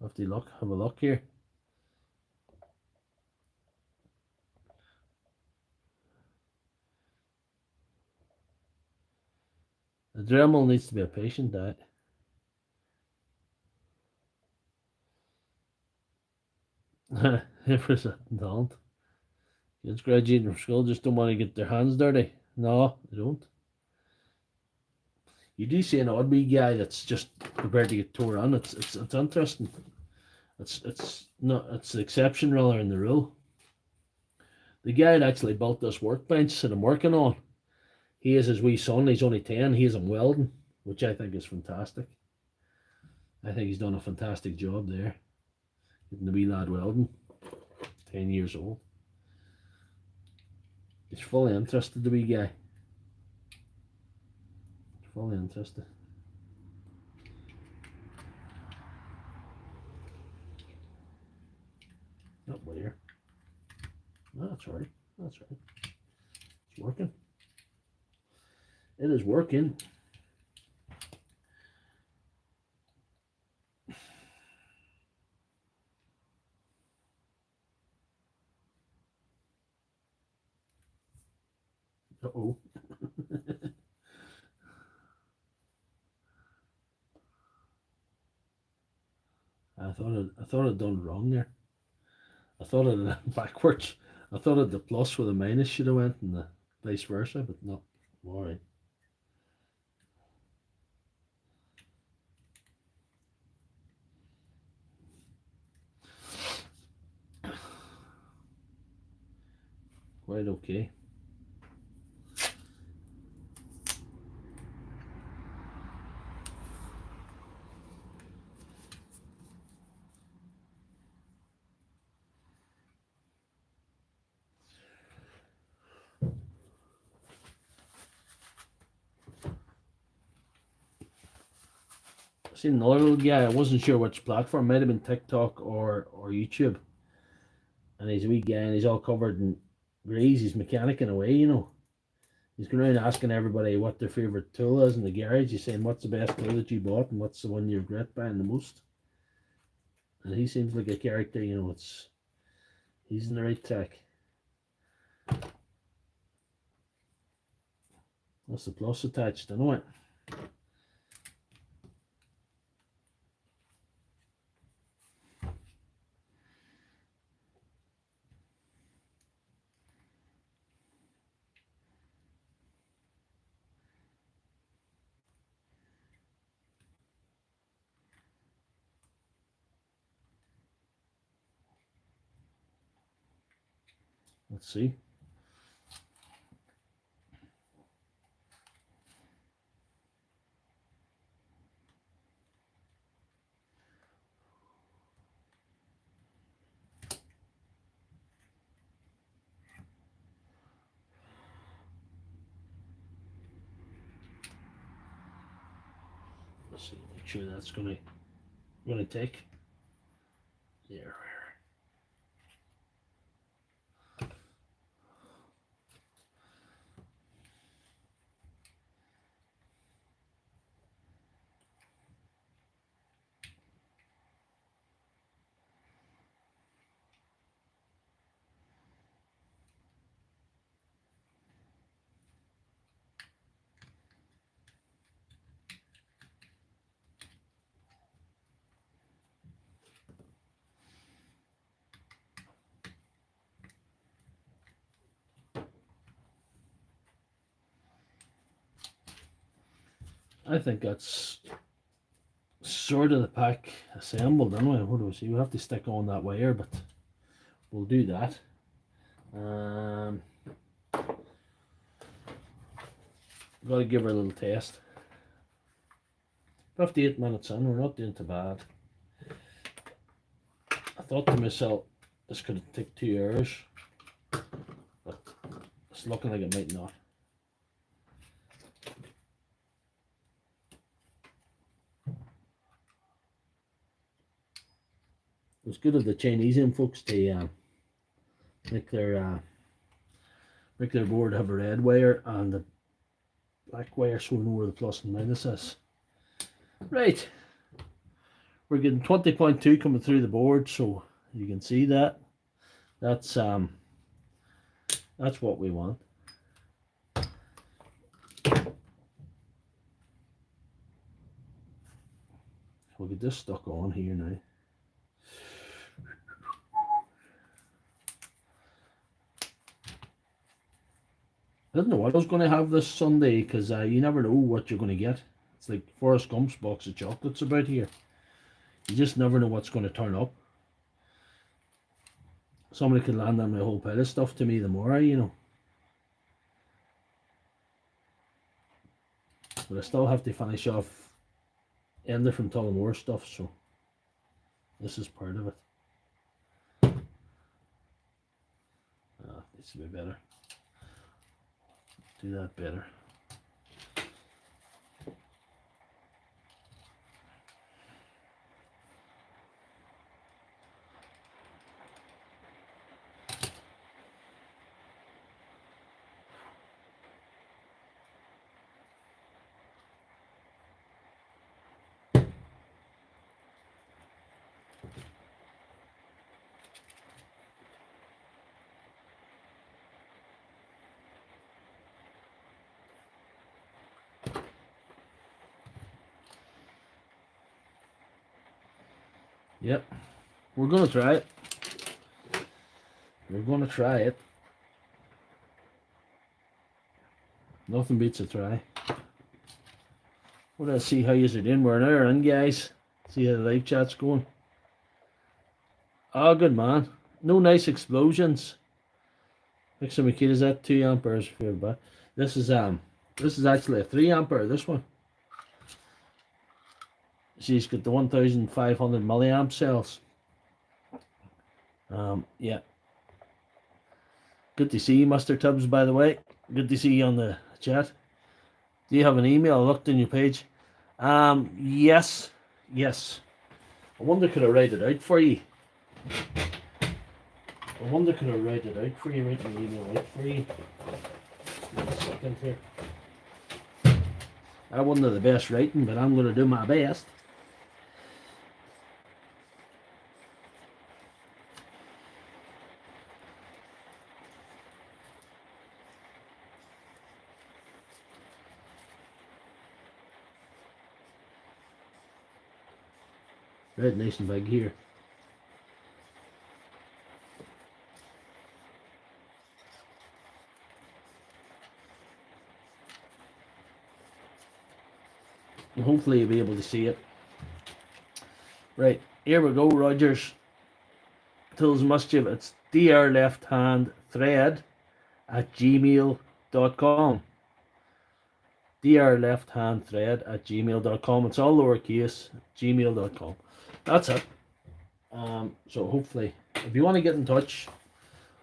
Have a look here. The Dremel needs to be a patient diet. Headfirst don't. Kids graduating from school just don't want to get their hands dirty. No, they don't. You do see an odd wee guy that's just prepared to get tore on. It's interesting. It's the exception rather than the rule. The guy that actually built this workbench that I'm working on, he is his wee son. He's only 10. He is in welding, which I think is fantastic. I think he's done a fantastic job there. Getting the wee lad welding, 10 years old. He's fully interested, the wee guy. Fully interested. Not where. No, that's right. That's right. It's working. It is working. Uh-oh. I thought I'd done wrong there. I thought it went backwards. I thought it the plus where the minus should have went and the vice versa, but no. Alright. Quite okay. I seen another little guy, I wasn't sure which platform, might have been TikTok or YouTube. And he's a wee guy and he's all covered in grease, he's mechanicking away, you know. He's going around asking everybody what their favourite tool is in the garage. He's saying what's the best tool that you bought and what's the one you regret buying the most. And he seems like a character, you know, he's in the right track. That's the plus attached, I know it. Let's see. Let's see, make sure that's gonna take. There. I think that's sort of the pack assembled anyway. What do we see? We have to stick on that wire, but we'll do that. 'Gotta give her a little test. 58 minutes in, we're not doing too bad. I thought to myself this could take 2 hours, but it's looking like it might not. It's good of the Chinese folks to make their board have a red wire and the black wire so we know where the plus and minus is. Right, we're getting 20.2 coming through the board, so you can see that. That's what we want. We'll get this stuck on here now. I didn't know what I was going to have this Sunday, because you never know what you're going to get. It's like Forrest Gump's box of chocolates about here. You just never know what's going to turn up. Somebody could land on my whole pile of stuff to me tomorrow, you know. But I still have to finish off Ender from Tullamore stuff, so this is part of it. Needs to be better. Do that better. Yep, we're gonna try it. We're gonna try it. Nothing beats a try. Well, let's see how you're doing. We're an hour in, guys. See how the live chat's going. Oh, good man. No nice explosions. Next time, Makita's at 2 amperes for everybody. This is actually a 3 ampere. This one. She's got the 1500 milliamp cells. Yeah. Good to see you, Mr. Tubbs, by the way. Good to see you on the chat. Do you have an email? I looked in your page. Yes. Yes. I wonder could I write it out for you? Write an email out for you. Wait a second here. I wasn't the best writing, but I'm going to do my best. Red nice and big here. And hopefully you'll be able to see it. Right, here we go, Rogers. Tools Mischief. It's drlefthandthread@gmail.com. drlefthandthread@gmail.com. It's all lowercase, gmail.com. That's it. So hopefully, if you want to get in touch,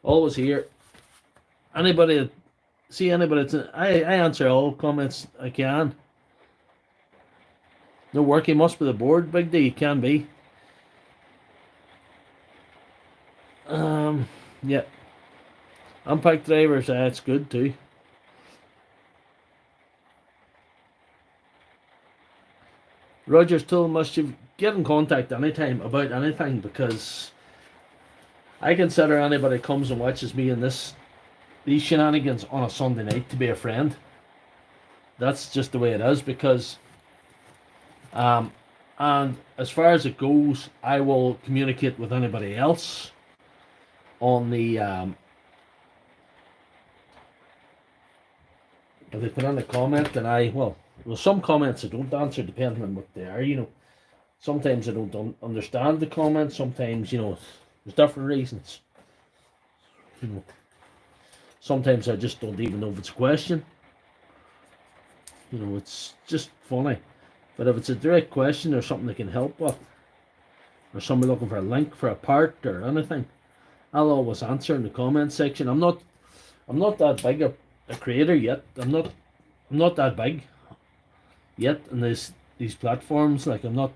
always here. Anybody, I answer all comments I can. No work, he must be the board, Big D. It can be. Yeah. Impact drivers, that's good too. Rogers told Mischief, get in contact anytime about anything, because I consider anybody that comes and watches me in these shenanigans on a Sunday night to be a friend. That's just the way it is, because and as far as it goes, I will communicate with anybody else on the if they put in a comment, then I will Well, some comments I don't answer depending on what they are, you know. Sometimes I don't understand the comments, sometimes, you know, there's different reasons. You know, sometimes I just don't even know if it's a question. You know, it's just funny. But if it's a direct question or something they can help with, or somebody looking for a link for a part or anything, I'll always answer in the comment section. I'm not that big a creator yet. I'm not that big yet in these platforms. Like I'm not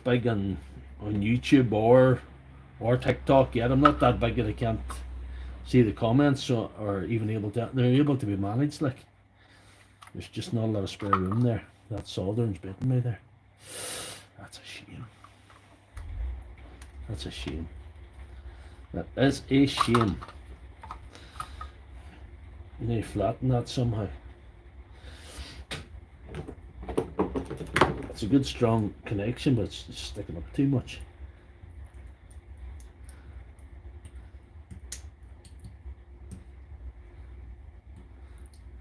big on YouTube or TikTok yet. I'm not that big that I can't see the comments or even able to. They're able to be managed. Like there's just not a lot of spare room there. That soldern's bitten me there. That's a shame. That's a shame. That is a shame. You need to flatten that somehow. It's a good strong connection, but it's sticking up too much.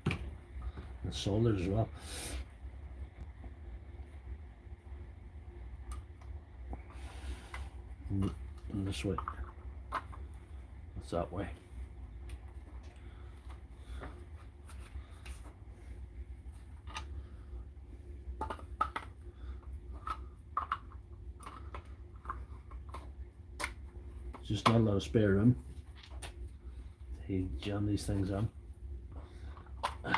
The solder as well. And this way. It's that way. Just not a lot of spare room. He jammed these things on. Dear.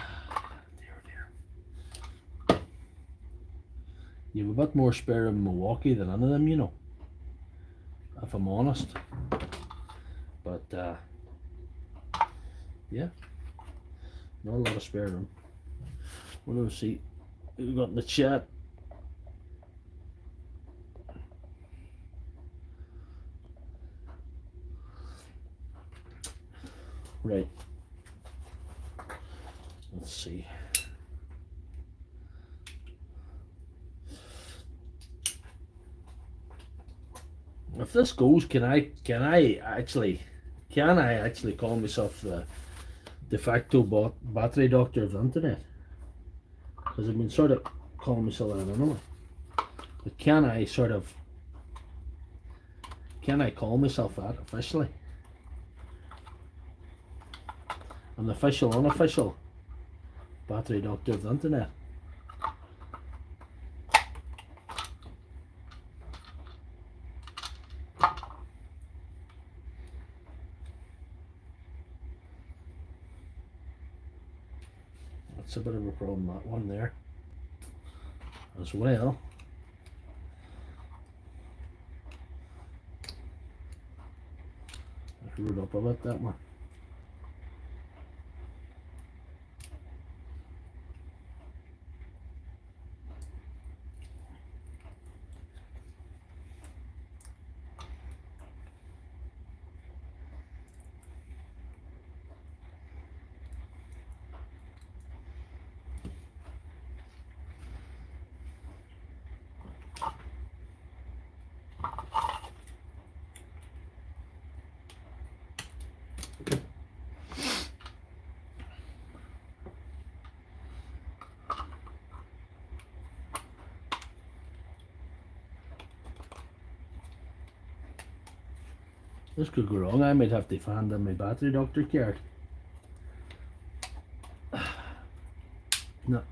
You have a bit more spare room in Milwaukee than any of them, you know, if I'm honest. But yeah, not a lot of spare room. What do we see? We've got in the chat. Right. Let's see. If this goes, can I actually call myself the de facto battery doctor of the internet? Because I've been sort of calling myself that anyway. But can I call myself that officially? I'm the official, unofficial battery doctor of the internet. That's a bit of a problem, that one there. As well. I screwed up a bit, that one. This could go wrong. I might have to hand in my battery doctor card. No.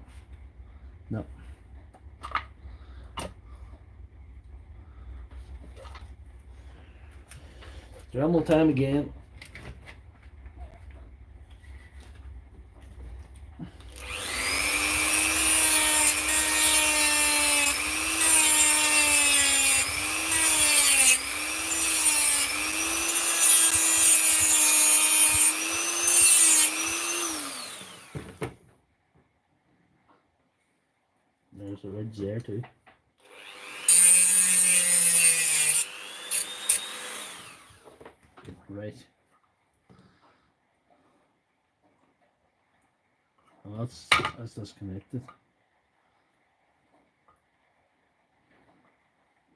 Dremel time again. There's a ridge there too. Right. Well, that's disconnected.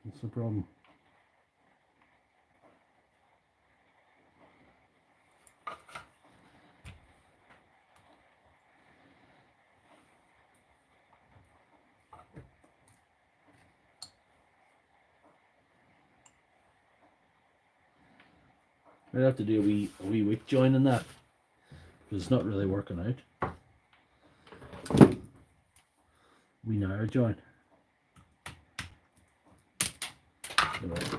That's the problem. Might have to do a wee week join in that, because it's not really working out. Wee nair join. Right.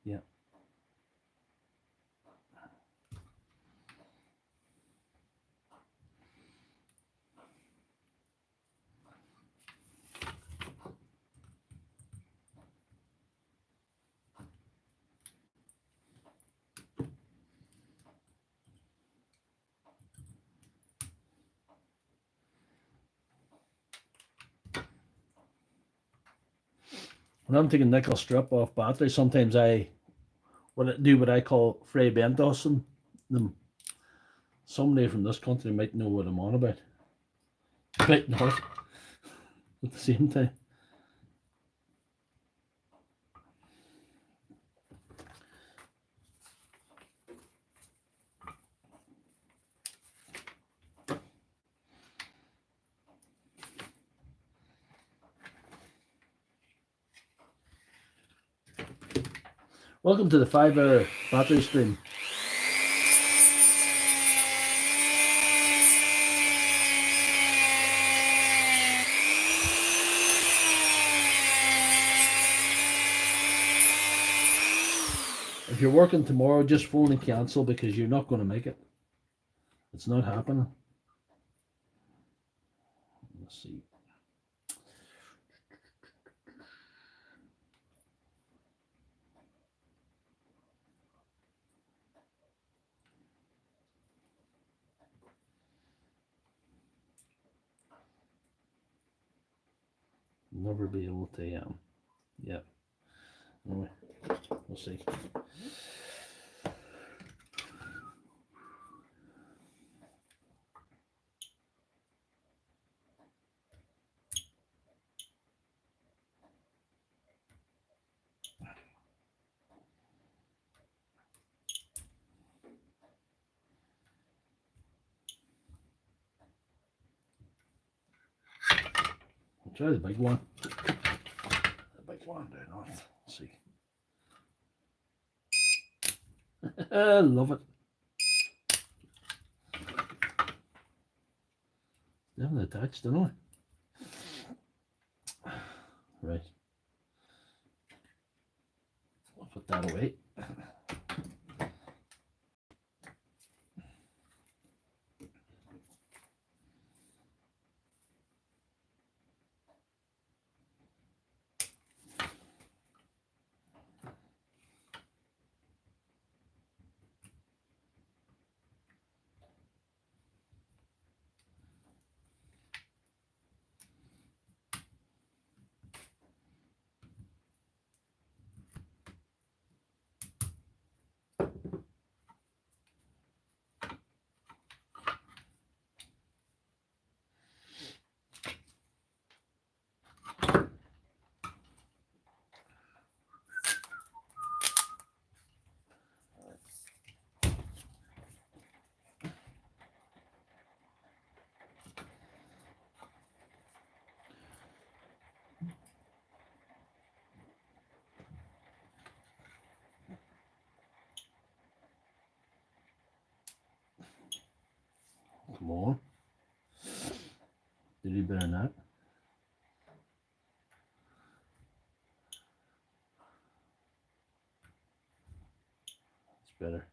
Yeah. When I'm taking nickel strip off battery, sometimes I do what I call fray bentossing them. Somebody from this country might know what I'm on about. Might not at the same time. Welcome to the 5-hour battery stream. If you're working tomorrow, just phone and cancel, because you're not going to make it. It's not happening. Let's see. Never be able to, yeah. Anyway, we'll see. I'll try the big one. The big one down north. Let's see. I love it. They haven't attached, don't I? Right. I'll put that away. Come on. Did you better than that? It's better.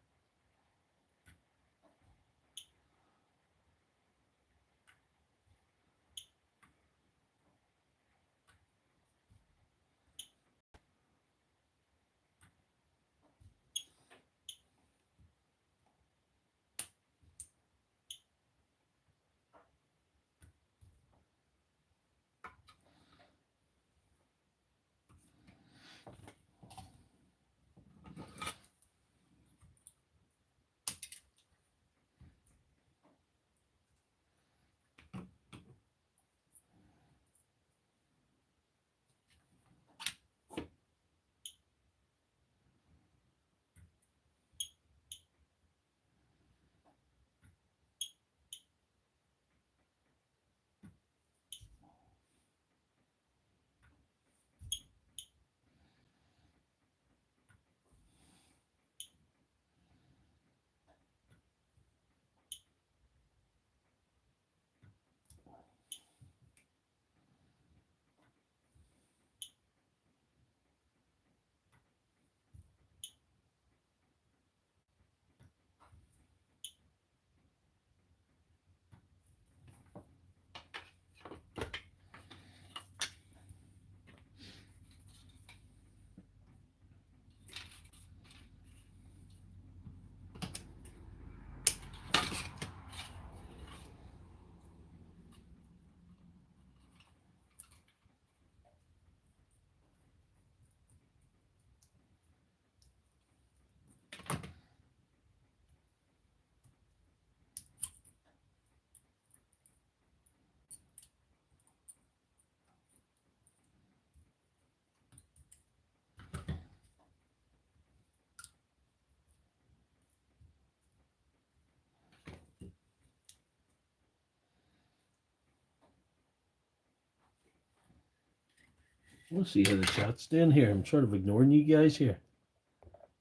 We'll see how the chat's doing here. I'm sort of ignoring you guys here.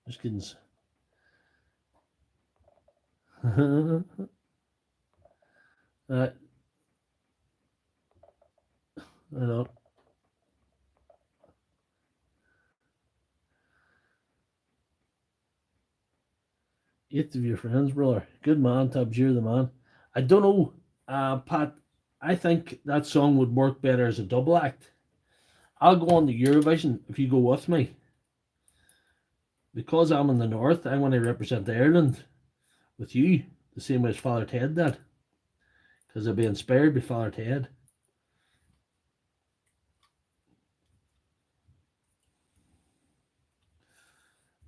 Just kidding. I know. 8 of your friends, brother. Good man, Tubbs. You're the man. I don't know, Pat. I think that song would work better as a double act. I'll go on to Eurovision if you go with me. Because I'm in the north, I want to represent Ireland with you, the same way as Father Ted did. Because I'll be inspired by Father Ted.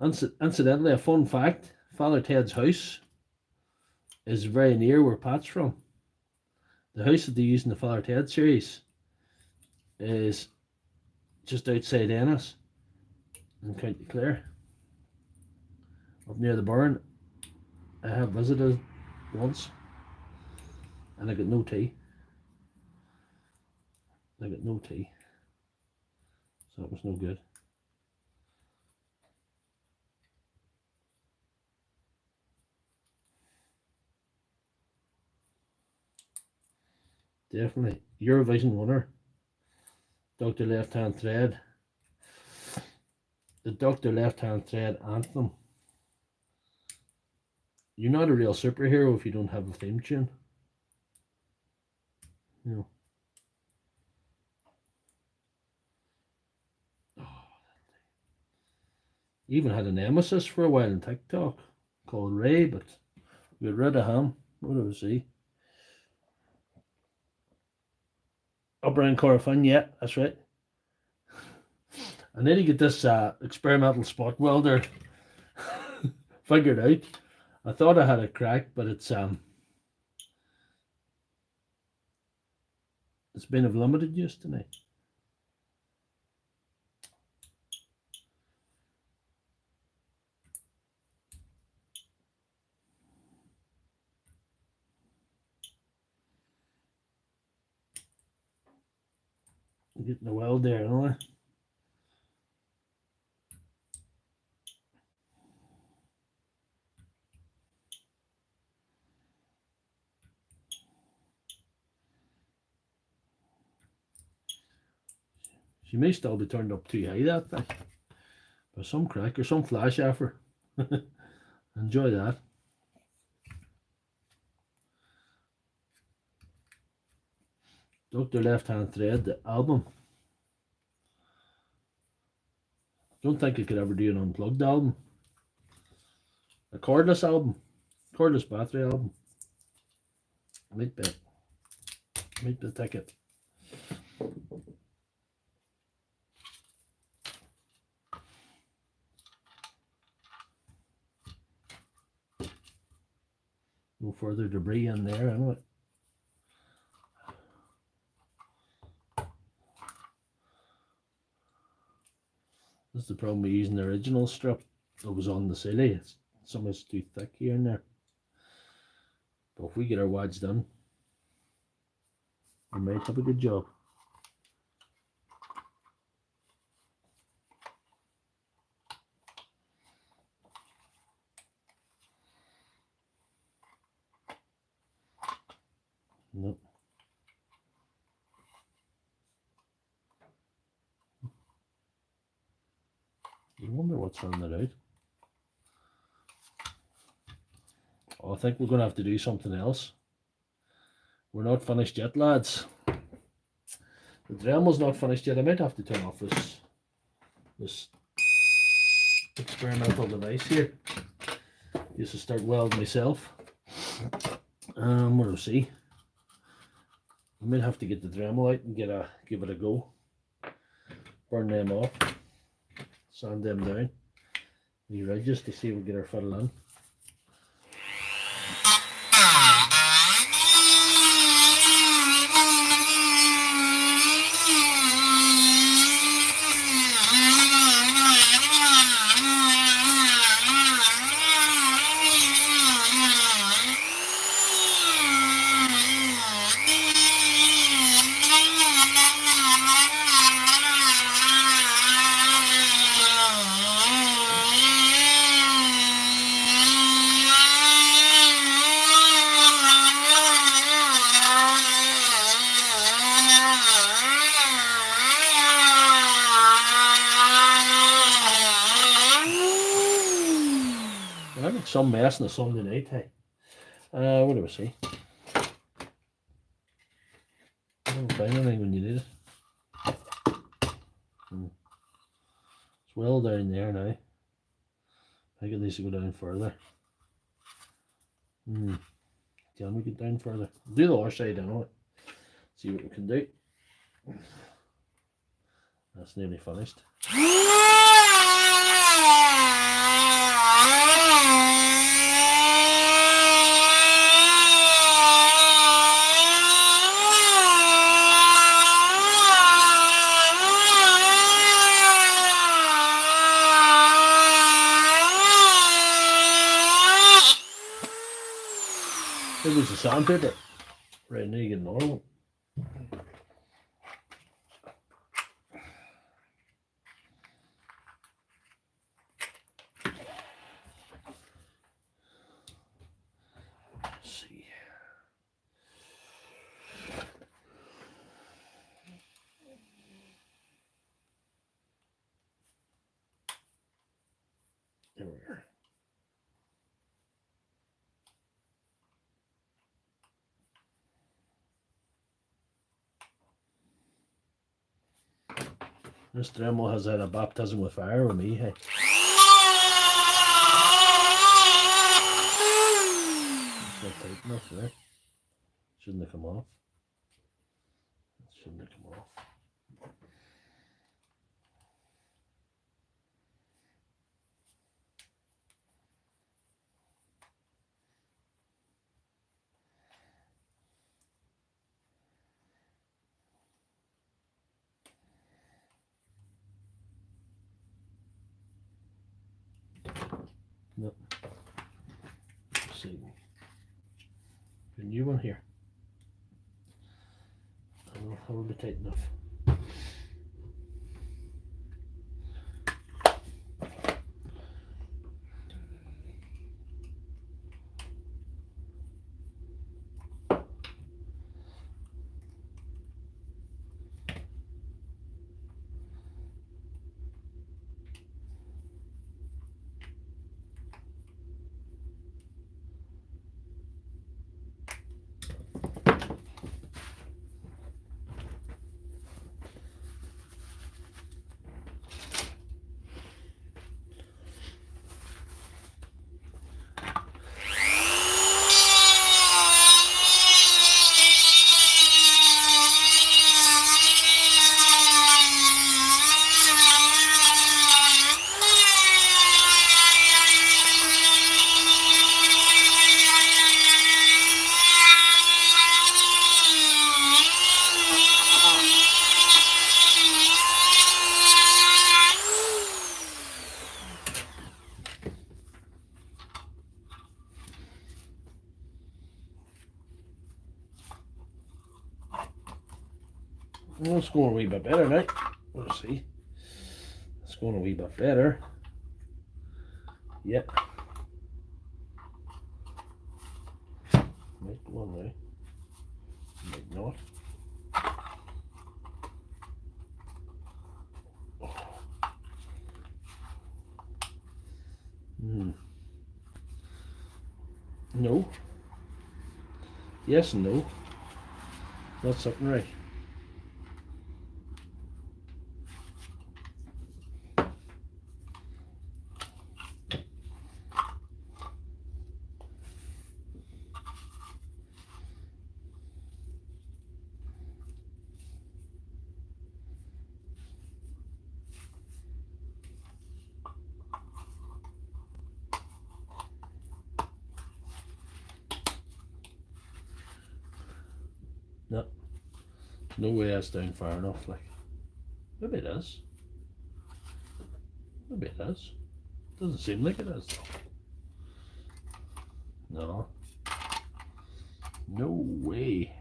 Incidentally, a fun fact, Father Ted's house is very near where Pat's from. The house that they use in the Father Ted series is just outside Ennis in County Clare, up near the burn. I have visited once and I got no tea. So it was no good. Definitely. Eurovision winner, Doctor Lefthandthread. The Doctor Lefthandthread anthem. You're not a real superhero if you don't have a theme tune. You know. Even had a nemesis for a while in TikTok called Ray, but we got rid of him. What do we see? Brian Corafin, yeah, that's right. I need to get this experimental spot welder figured out. I thought I had a crack, but it's been of limited use tonight. I'm getting the weld there, anyway. She may still be turned up too high, that thing. But some crack or some flash after. Enjoy that. Doctor Lefthandthread, the album. Don't think I could ever do an unplugged album. A cordless album. Cordless battery album. Might be the ticket. No further debris in there, anyway. This is the problem with using the original strip that was on the Sealey. It's sometimes too thick here and there. But if we get our wads done, we might have a good job. Nope. You wonder what's running it out. Oh, I think we're going to have to do something else. We're not finished yet, lads. The Dremel's not finished yet. I might have to turn off this experimental device here. Just to start welding myself. We'll see. I might have to get the Dremel out and give it a go. Burn them off. Sand them down. Re-register to see if we get our fiddle in. some mess on a Sunday night, hey. What do we see? I don't find anything when you need it. It's well down there now. I think it needs to go down further. Can we get down further? Do the other side anyway. See what we can do. That's nearly finished. It was a sandpaper. Right now you get another one. Let's see. There we are. This Dremel has had a baptism with fire with me, hey. It's not tight enough there. Shouldn't have come off. It shouldn't have come off. Nope. Let's see. A new one here. I don't know how will be tight enough. Well, it's going a wee bit better now. We'll see. It's going a wee bit better. Yep. Might go on now. Might not. No. Yes and no. Not something right. No. No way that's down far enough, like. Maybe it is. Maybe it is. Doesn't seem like it is though. No. No way.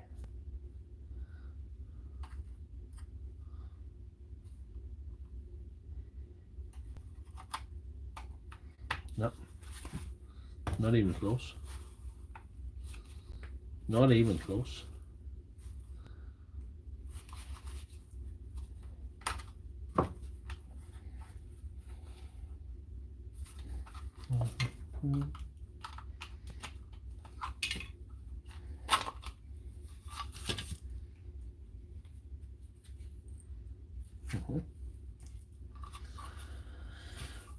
No. Not even close. Not even close.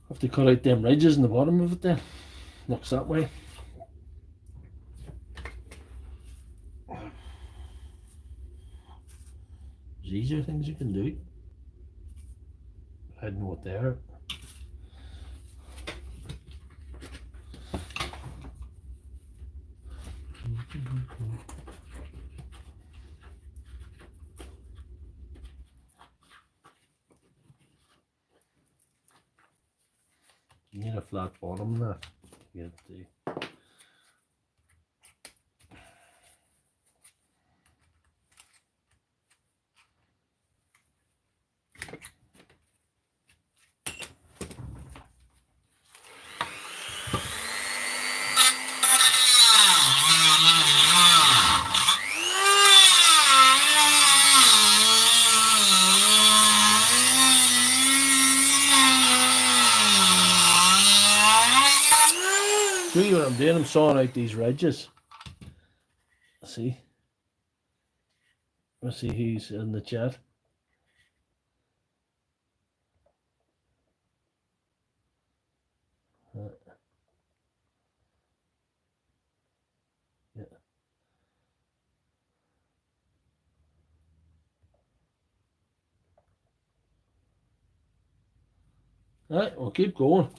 Have to cut out them ridges in the bottom of it then. Looks that way. There's easier things you can do. I don't know what they are. You need a flat bottom there. Get the see what I'm doing? I'm sawing out these ridges. See? Let's see who's in the chat. Yeah. Alright, we'll keep going.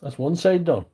That's one side done.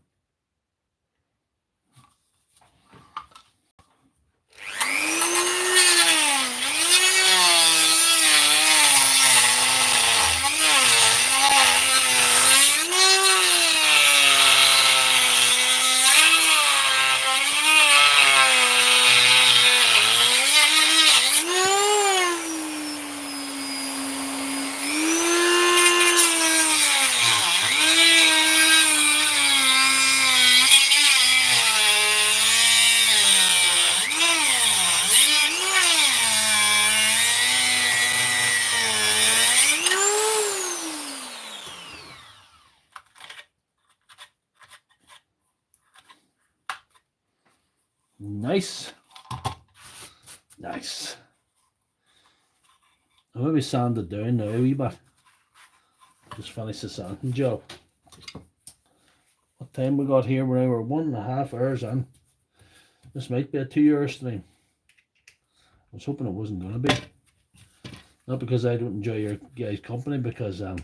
Nice. Nice. I'll maybe sand it down now a wee bit. Just finish the sanding job. What time we got here? We're 1.5 hours in. This might be a 2-hour stream. I was hoping it wasn't going to be. Not because I don't enjoy your guys' company, because I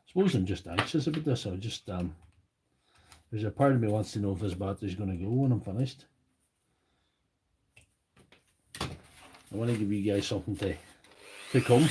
suppose I'm just anxious about this. I just there's a part of me wants to know if this battery's going to go when I'm finished. I want to give you guys something to come.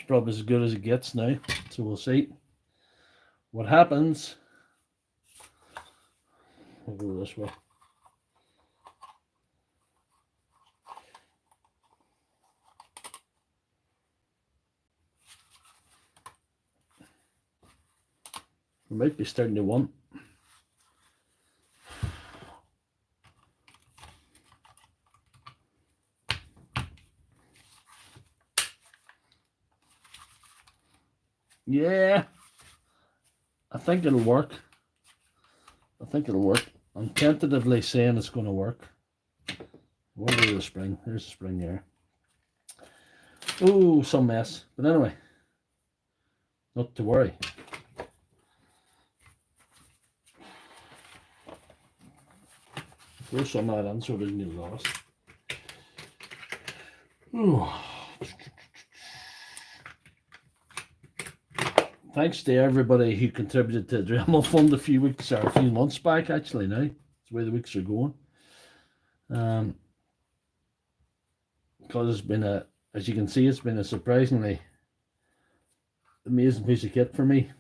Probably as good as it gets now, so we'll see what happens. I'll go this way. We might be starting to want. Yeah, I think it'll work. I think it'll work. I'm tentatively saying it's going to work. Where is the spring? There's the spring there. Oh, some mess. But anyway, not to worry. Throw some of that in so it doesn't get lost. Ooh. Thanks to everybody who contributed to the Dremel Fund a few months back, actually, now. That's the way the weeks are going. Because it's been as you can see, it's been a surprisingly amazing piece of kit for me.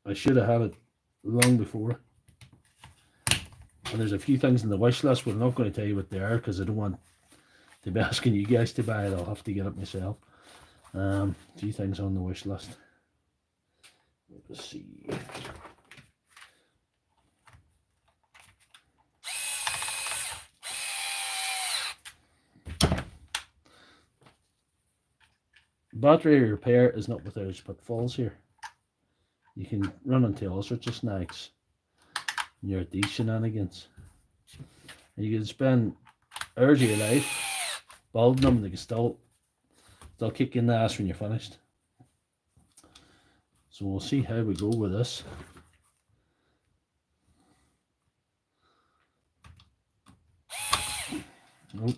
I should have had it long before. And there's a few things in the wish list, but I'm not going to tell you what they are because I don't want to be asking you guys to buy it. I'll have to get it myself. A few things on the wish list. Let's see. Battery repair is not without its pitfalls here. You can run into all sorts of snags near these shenanigans. And you can spend hours of your life building them, and they can still kick you in the ass when you're finished. So we'll see how we go with this. Nope.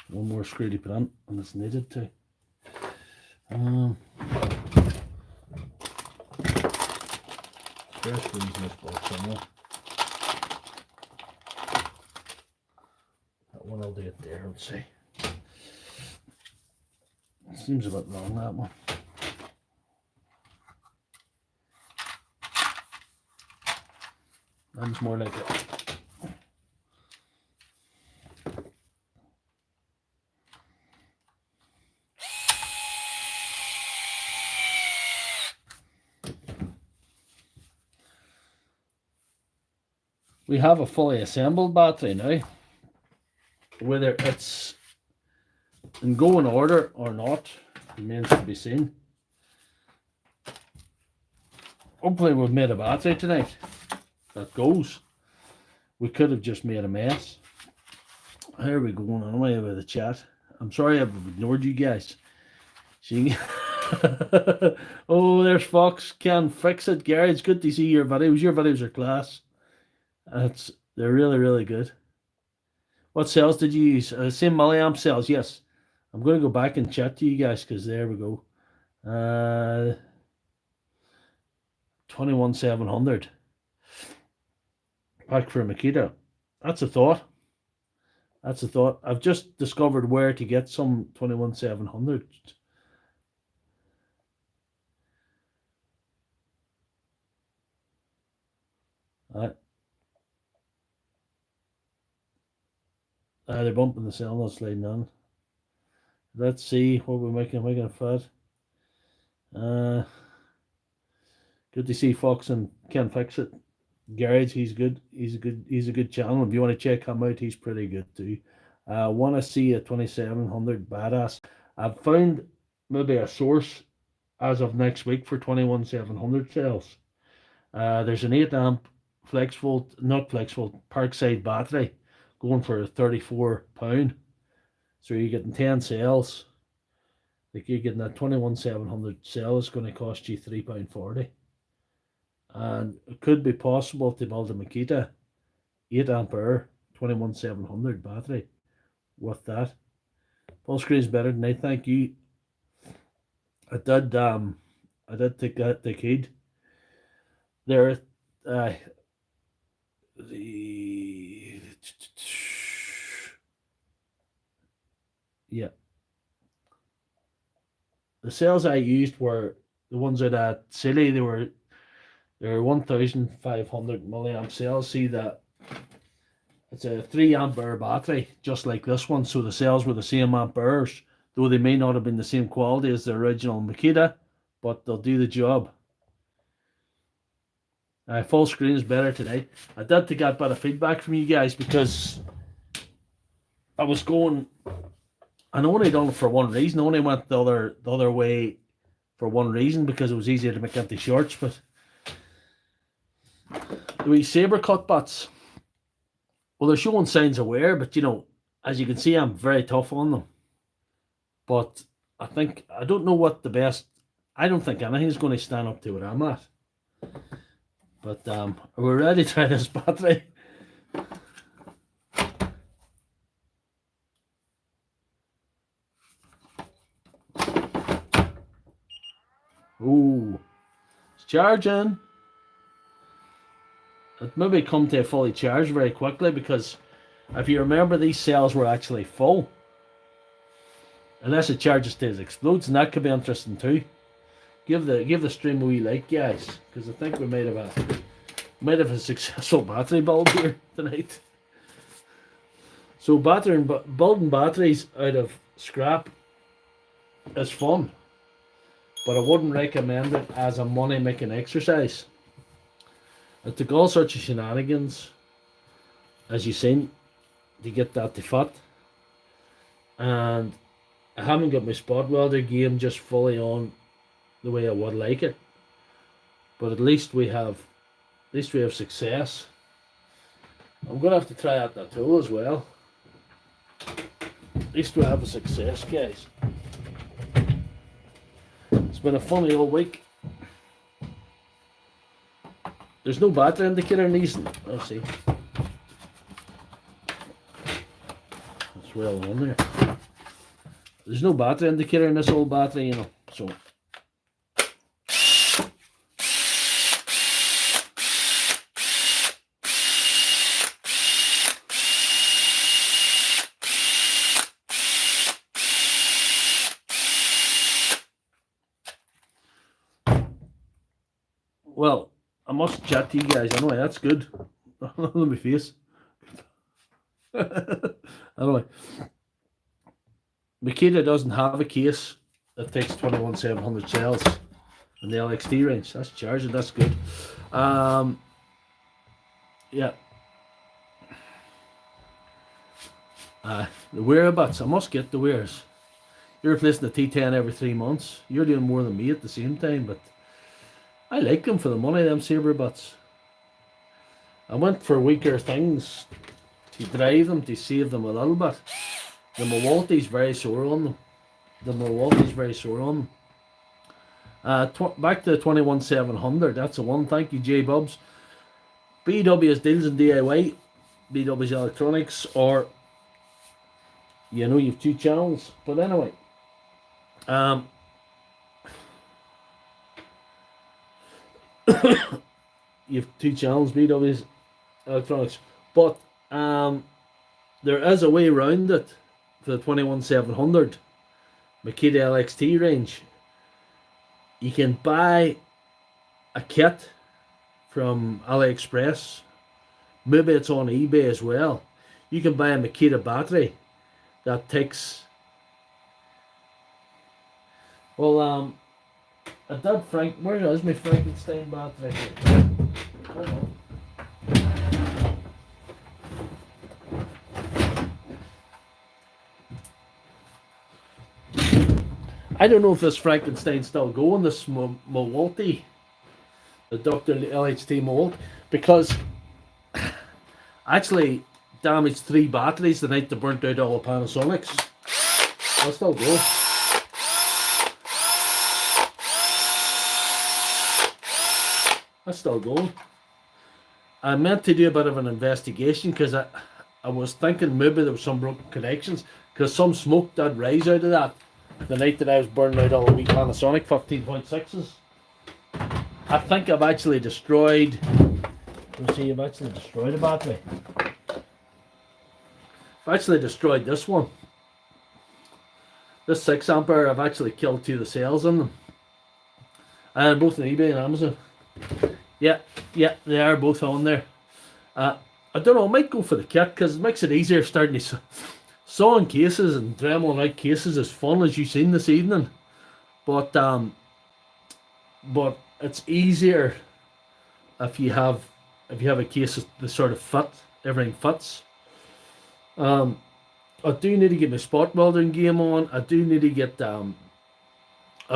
One more screw to put in, and it's needed to. First screws in this box somewhere. That one I'll do it there, let's see. It seems a bit long, that one. That's more like it. We have a fully assembled battery now. Whether it's in going order or not remains to be seen. Hopefully we've made a battery tonight that goes. We could have just made a mess. How are we going anyway with the chat? I'm sorry I've ignored you guys. See? Oh, there's Fox. Can fix it. Gary, it's good to see your videos. Your videos are class. They're really, really good. What cells did you use? Same milliamp cells, yes. I'm going to go back and chat to you guys because there we go. 21700. Pack for Makita. That's a thought. That's a thought. I've just discovered where to get some 21700. They're bumping the cell, not sliding on. Let's see what we're making a fat. Good to see Fox and Can Fix It. Garage, he's good. He's a good channel. If you want to check him out, he's pretty good too. Want to see a 2700 badass. I've found maybe a source as of next week for 21700 cells. There's an 8 amp Parkside battery going for £34. So you're getting 10 cells. Like you're getting that 21700 cell is going to cost you £3.40. And it could be possible to build a Makita 8 ampere 21700 battery with that. Full screen is better than I thank you. I did take that the kid. There the cells I used were the ones at Sealey. They were 1500 milliamp cells. See that it's a 3 ampere battery, just like this one. So the cells were the same amperes, though they may not have been the same quality as the original Makita, but they'll do the job. Full screen is better today. I did get a bit of feedback from you guys because I was going. I only done it for one reason. I only went the other way for one reason because it was easier to make empty shorts. But The wee saber cut butts. Well, they're showing signs of wear, but you know, as you can see, I'm very tough on them. But I don't know what the best. I don't think anything's going to stand up to what I'm at. But are we ready to try this battery? Ooh, it's charging. It maybe come to a fully charged very quickly, because if you remember, these cells were actually full. Unless it charges till it explodes, and that could be interesting too. Give the stream a wee like, guys, because I think we might have a successful battery build here tonight. So building batteries out of scrap is fun, but I wouldn't recommend it as a money making exercise. It took all sorts of shenanigans, as you've seen, to get that to fit, and I haven't got my spot welder game just fully on the way I would like it, but at least we have success. I'm gonna have to try out that tool as well. At least we have a success, guys. It's been a funny old week. There's no battery indicator in these. Let's see. It's well on there. There's no battery indicator in this old battery, you know, so. Well, I must chat to you guys anyway, that's good. Look at my face. Anyway. Makita doesn't have a case that takes 21700 cells in the LXT range. That's charging, that's good. Yeah. The whereabouts, I must get the wares. You're replacing the T10 every 3 months. You're doing more than me at the same time, but I like them for the money, them saber butts. I went for weaker things to drive them, to save them a little bit. The Milwaukee's very sore on them. Back to the 21700. That's the one. Thank you, J Bubs. BW's Deals and DIY, BW's Electronics, or you know, you've 2 channels. But anyway, you've 2 channels, BW's Electronics. But there is a way around it. For the 21700 Makita LXT range, you can buy a kit from AliExpress. Maybe it's on eBay as well. You can buy a Makita battery that takes, well, I did where is my Frankenstein battery? Hold on. I don't know if this Frankenstein's still going, this Milwaukee, the Doctor LXT mold, because I actually damaged 3 batteries the night they burnt out all the Panasonics. I'll still go. That's still going. I meant to do a bit of an investigation, because I was thinking maybe there was some broken connections, because some smoke did rise out of that the night that I was burning out all the wee Panasonic 15.6s. I think I've actually destroyed, let's see, I've actually destroyed a battery. I've actually destroyed this one. This 6 ampere, I've actually killed 2 of the cells in them. And both on eBay and Amazon. Yeah, they are both on there. I don't know, I might go for the kit, because it makes it easier starting to sawing cases and dremeling out cases is fun, as you've seen this evening, but it's easier if you have a case that sort of everything fits. I do need to get my spot welding game on. I do need to get I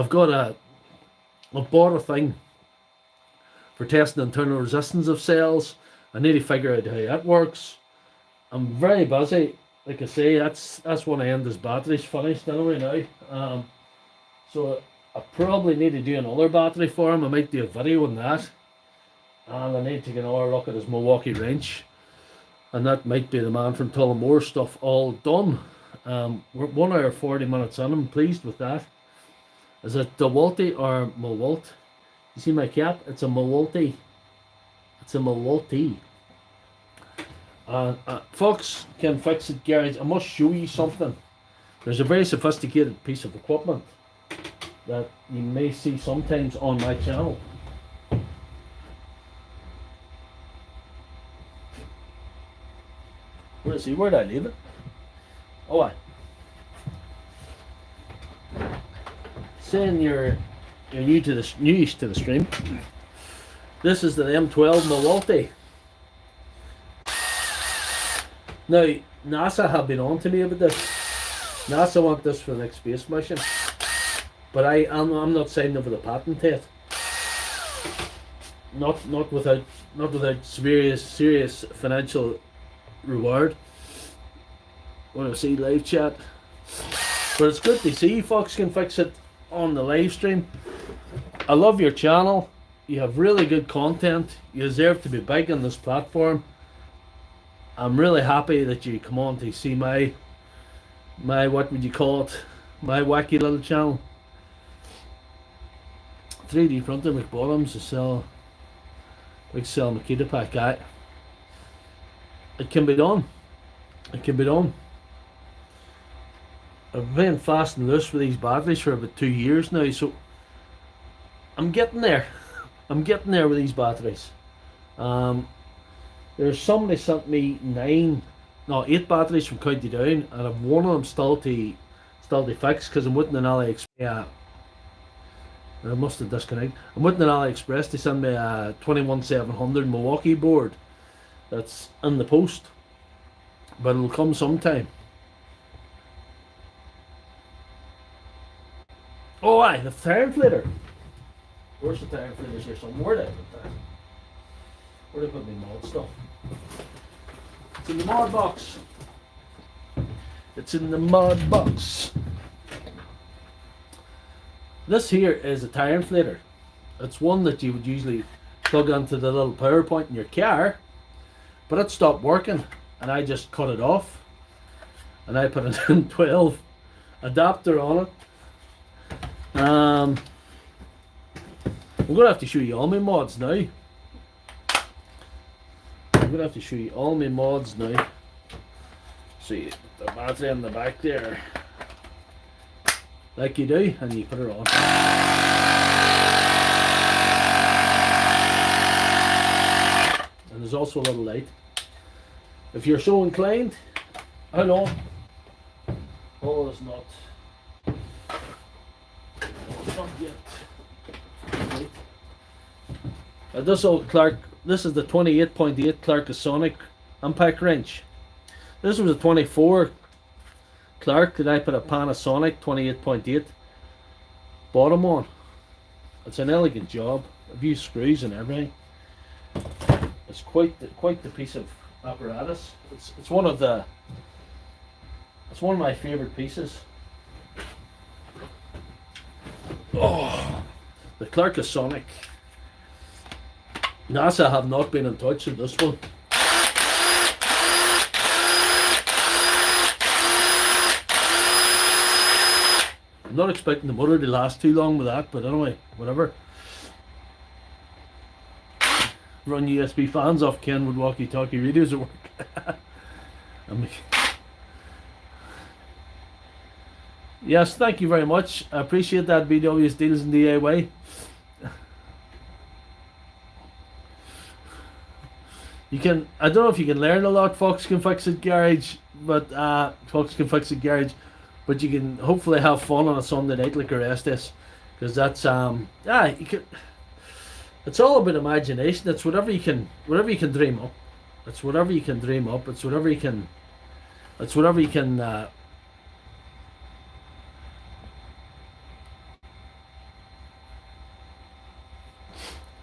bought a thing for testing internal resistance of cells. I need to figure out how that works. I'm very busy. Like I say, that's when I end this battery's finished anyway now. So I probably need to do another battery for him. I might do a video on that. And I need to get another look at his Milwaukee wrench. And that might be the man from Tullamore stuff all done. We're 1 hour 40 minutes in. I'm pleased with that. Is it DeWalty or Milwaukee? You see my cap? It's a Milwaukee. It's a Milwaukee. Fox Can Fix It Garage. I must show you something. There's a very sophisticated piece of equipment that you may see sometimes on my channel. Where is he? Where did I leave it? Oh, I. Saying you're new to the stream. This is the M12 Milwaukee. Now, NASA have been on to me about this. NASA want this for the next space mission, but I'm not signing over the patent yet. Not without serious financial reward. Want to see live chat, but it's good to see Fox Can Fix It on the live stream. I love your channel. You have really good content. You deserve to be big on this platform. I'm really happy that you come on to see my what would you call it, my wacky little channel. 3D printer McBottoms to sell Makita pack. It can be done. It can be done. I've been fast and loose with these batteries for about 2 years now, so I'm getting there. I'm getting there with these batteries. There's somebody sent me 8 batteries from County Down, and I've one of them still to fix because I'm waiting on AliExpress. Yeah, I must have disconnected. I'm waiting on AliExpress to send me a 21700 Milwaukee board that's in the post, but it'll come sometime. Oh, aye, the tire inflator. Where's the tire inflators here somewhere? Where did I put that? Where did I put my mod stuff? It's in the mod box. It's in the mod box. This here is a tire inflator. It's one that you would usually plug into the little power point in your car, but it stopped working and I just cut it off and I put an M12 adapter on it. I'm gonna have to show you all my mods now. I'm gonna have to show you all my mods now. See the battery in the back there, like you do, and you put it on. And there's also a little light. If you're so inclined, how long? Oh, it's not. Not yet. Right. This old Clark. This is the 28.8 Clarkasonic impact wrench. This was a 24 Clark that I put a Panasonic 28.8 bottom on. It's an elegant job. I've used screws and everything. It's quite the piece of apparatus. It's one of my favorite pieces. Oh, the Clarkasonic. NASA have not been in touch with this one. I'm not expecting the motor to last too long with that, but anyway, whatever. Run USB fans off Kenwood walkie-talkie radios at work. Yes, thank you very much. I appreciate that, BW's Deals and DIY. You can, I don't know if you can learn a lot, Fox Can Fix It Garage, but Fox Can Fix It Garage, but you can hopefully have fun on a Sunday night like the rest is, because that's you can. It's all about imagination. It's whatever you can dream up. It's whatever you can dream up. It's whatever you can. It's whatever you can.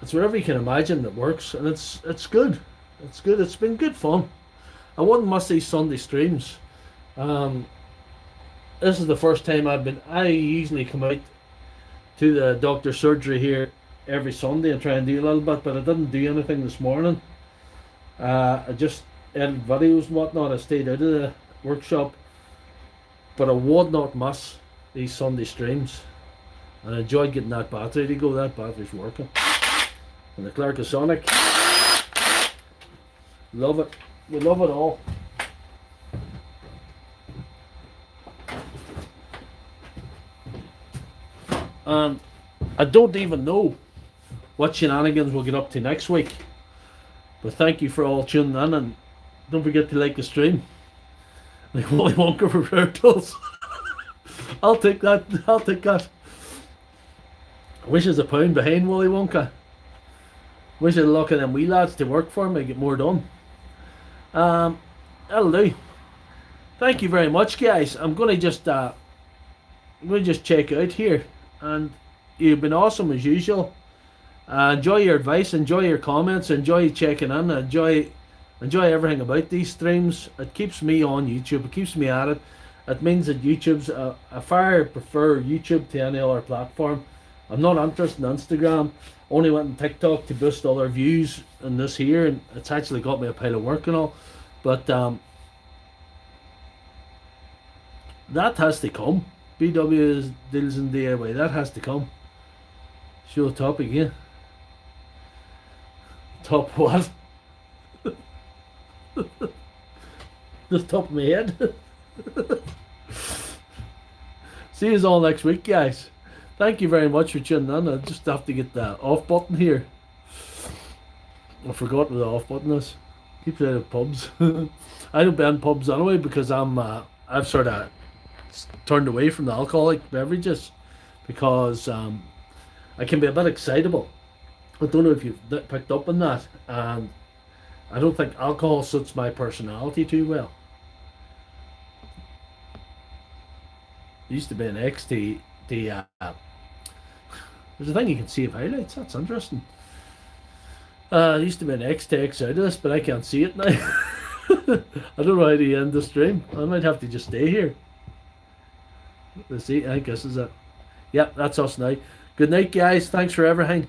It's whatever you can imagine that works, and it's good. It's good. It's been good fun. I wouldn't miss these Sunday streams. Um, this is the first time I usually come out to the doctor surgery here every Sunday and try and do a little bit, but I didn't do anything this morning. I just edited videos and whatnot. I stayed out of the workshop, but I would not miss these Sunday streams. And I enjoyed getting that battery to go. That battery's working. And the Clarkasonic, love it. We love it all. And I don't even know what shenanigans we'll get up to next week. But thank you for all tuning in, and don't forget to like the stream. Like Willy Wonka for turtles. I'll take that. I'll take that. I wish there's a pound behind Willy Wonka. Wish I'd luck at them wee lads to work for me, get more done. That'll do. Thank you very much, guys. I'm gonna just check out here, and you've been awesome as usual. Enjoy your advice, enjoy your comments, enjoy checking in, enjoy everything about these streams. It keeps me on YouTube, it keeps me at it. It means that YouTube's I far prefer YouTube to any other platform. I'm not interested in Instagram. Only went on TikTok to boost other views in this here, and it's actually got me a pile of work and all. But that has to come. BW deals in DIY. That has to come. Show top again. Top what? The top of my head. See you all next week, guys. Thank you very much for tuning in. I just have to get the off button here. I forgot what the off button is. Keeps out of pubs. I don't ban pubs anyway because I've sort of turned away from the alcoholic beverages because I can be a bit excitable. I don't know if you've picked up on that, and I don't think alcohol suits my personality too well. There used to be an XT. There's a thing you can see of highlights. That's interesting. There used to be an X text out of this, but I can't see it now. I don't know how to end the stream. I might have to just stay here. Let's see. I guess is it. Yep, that's us now. Good night, guys. Thanks for everything.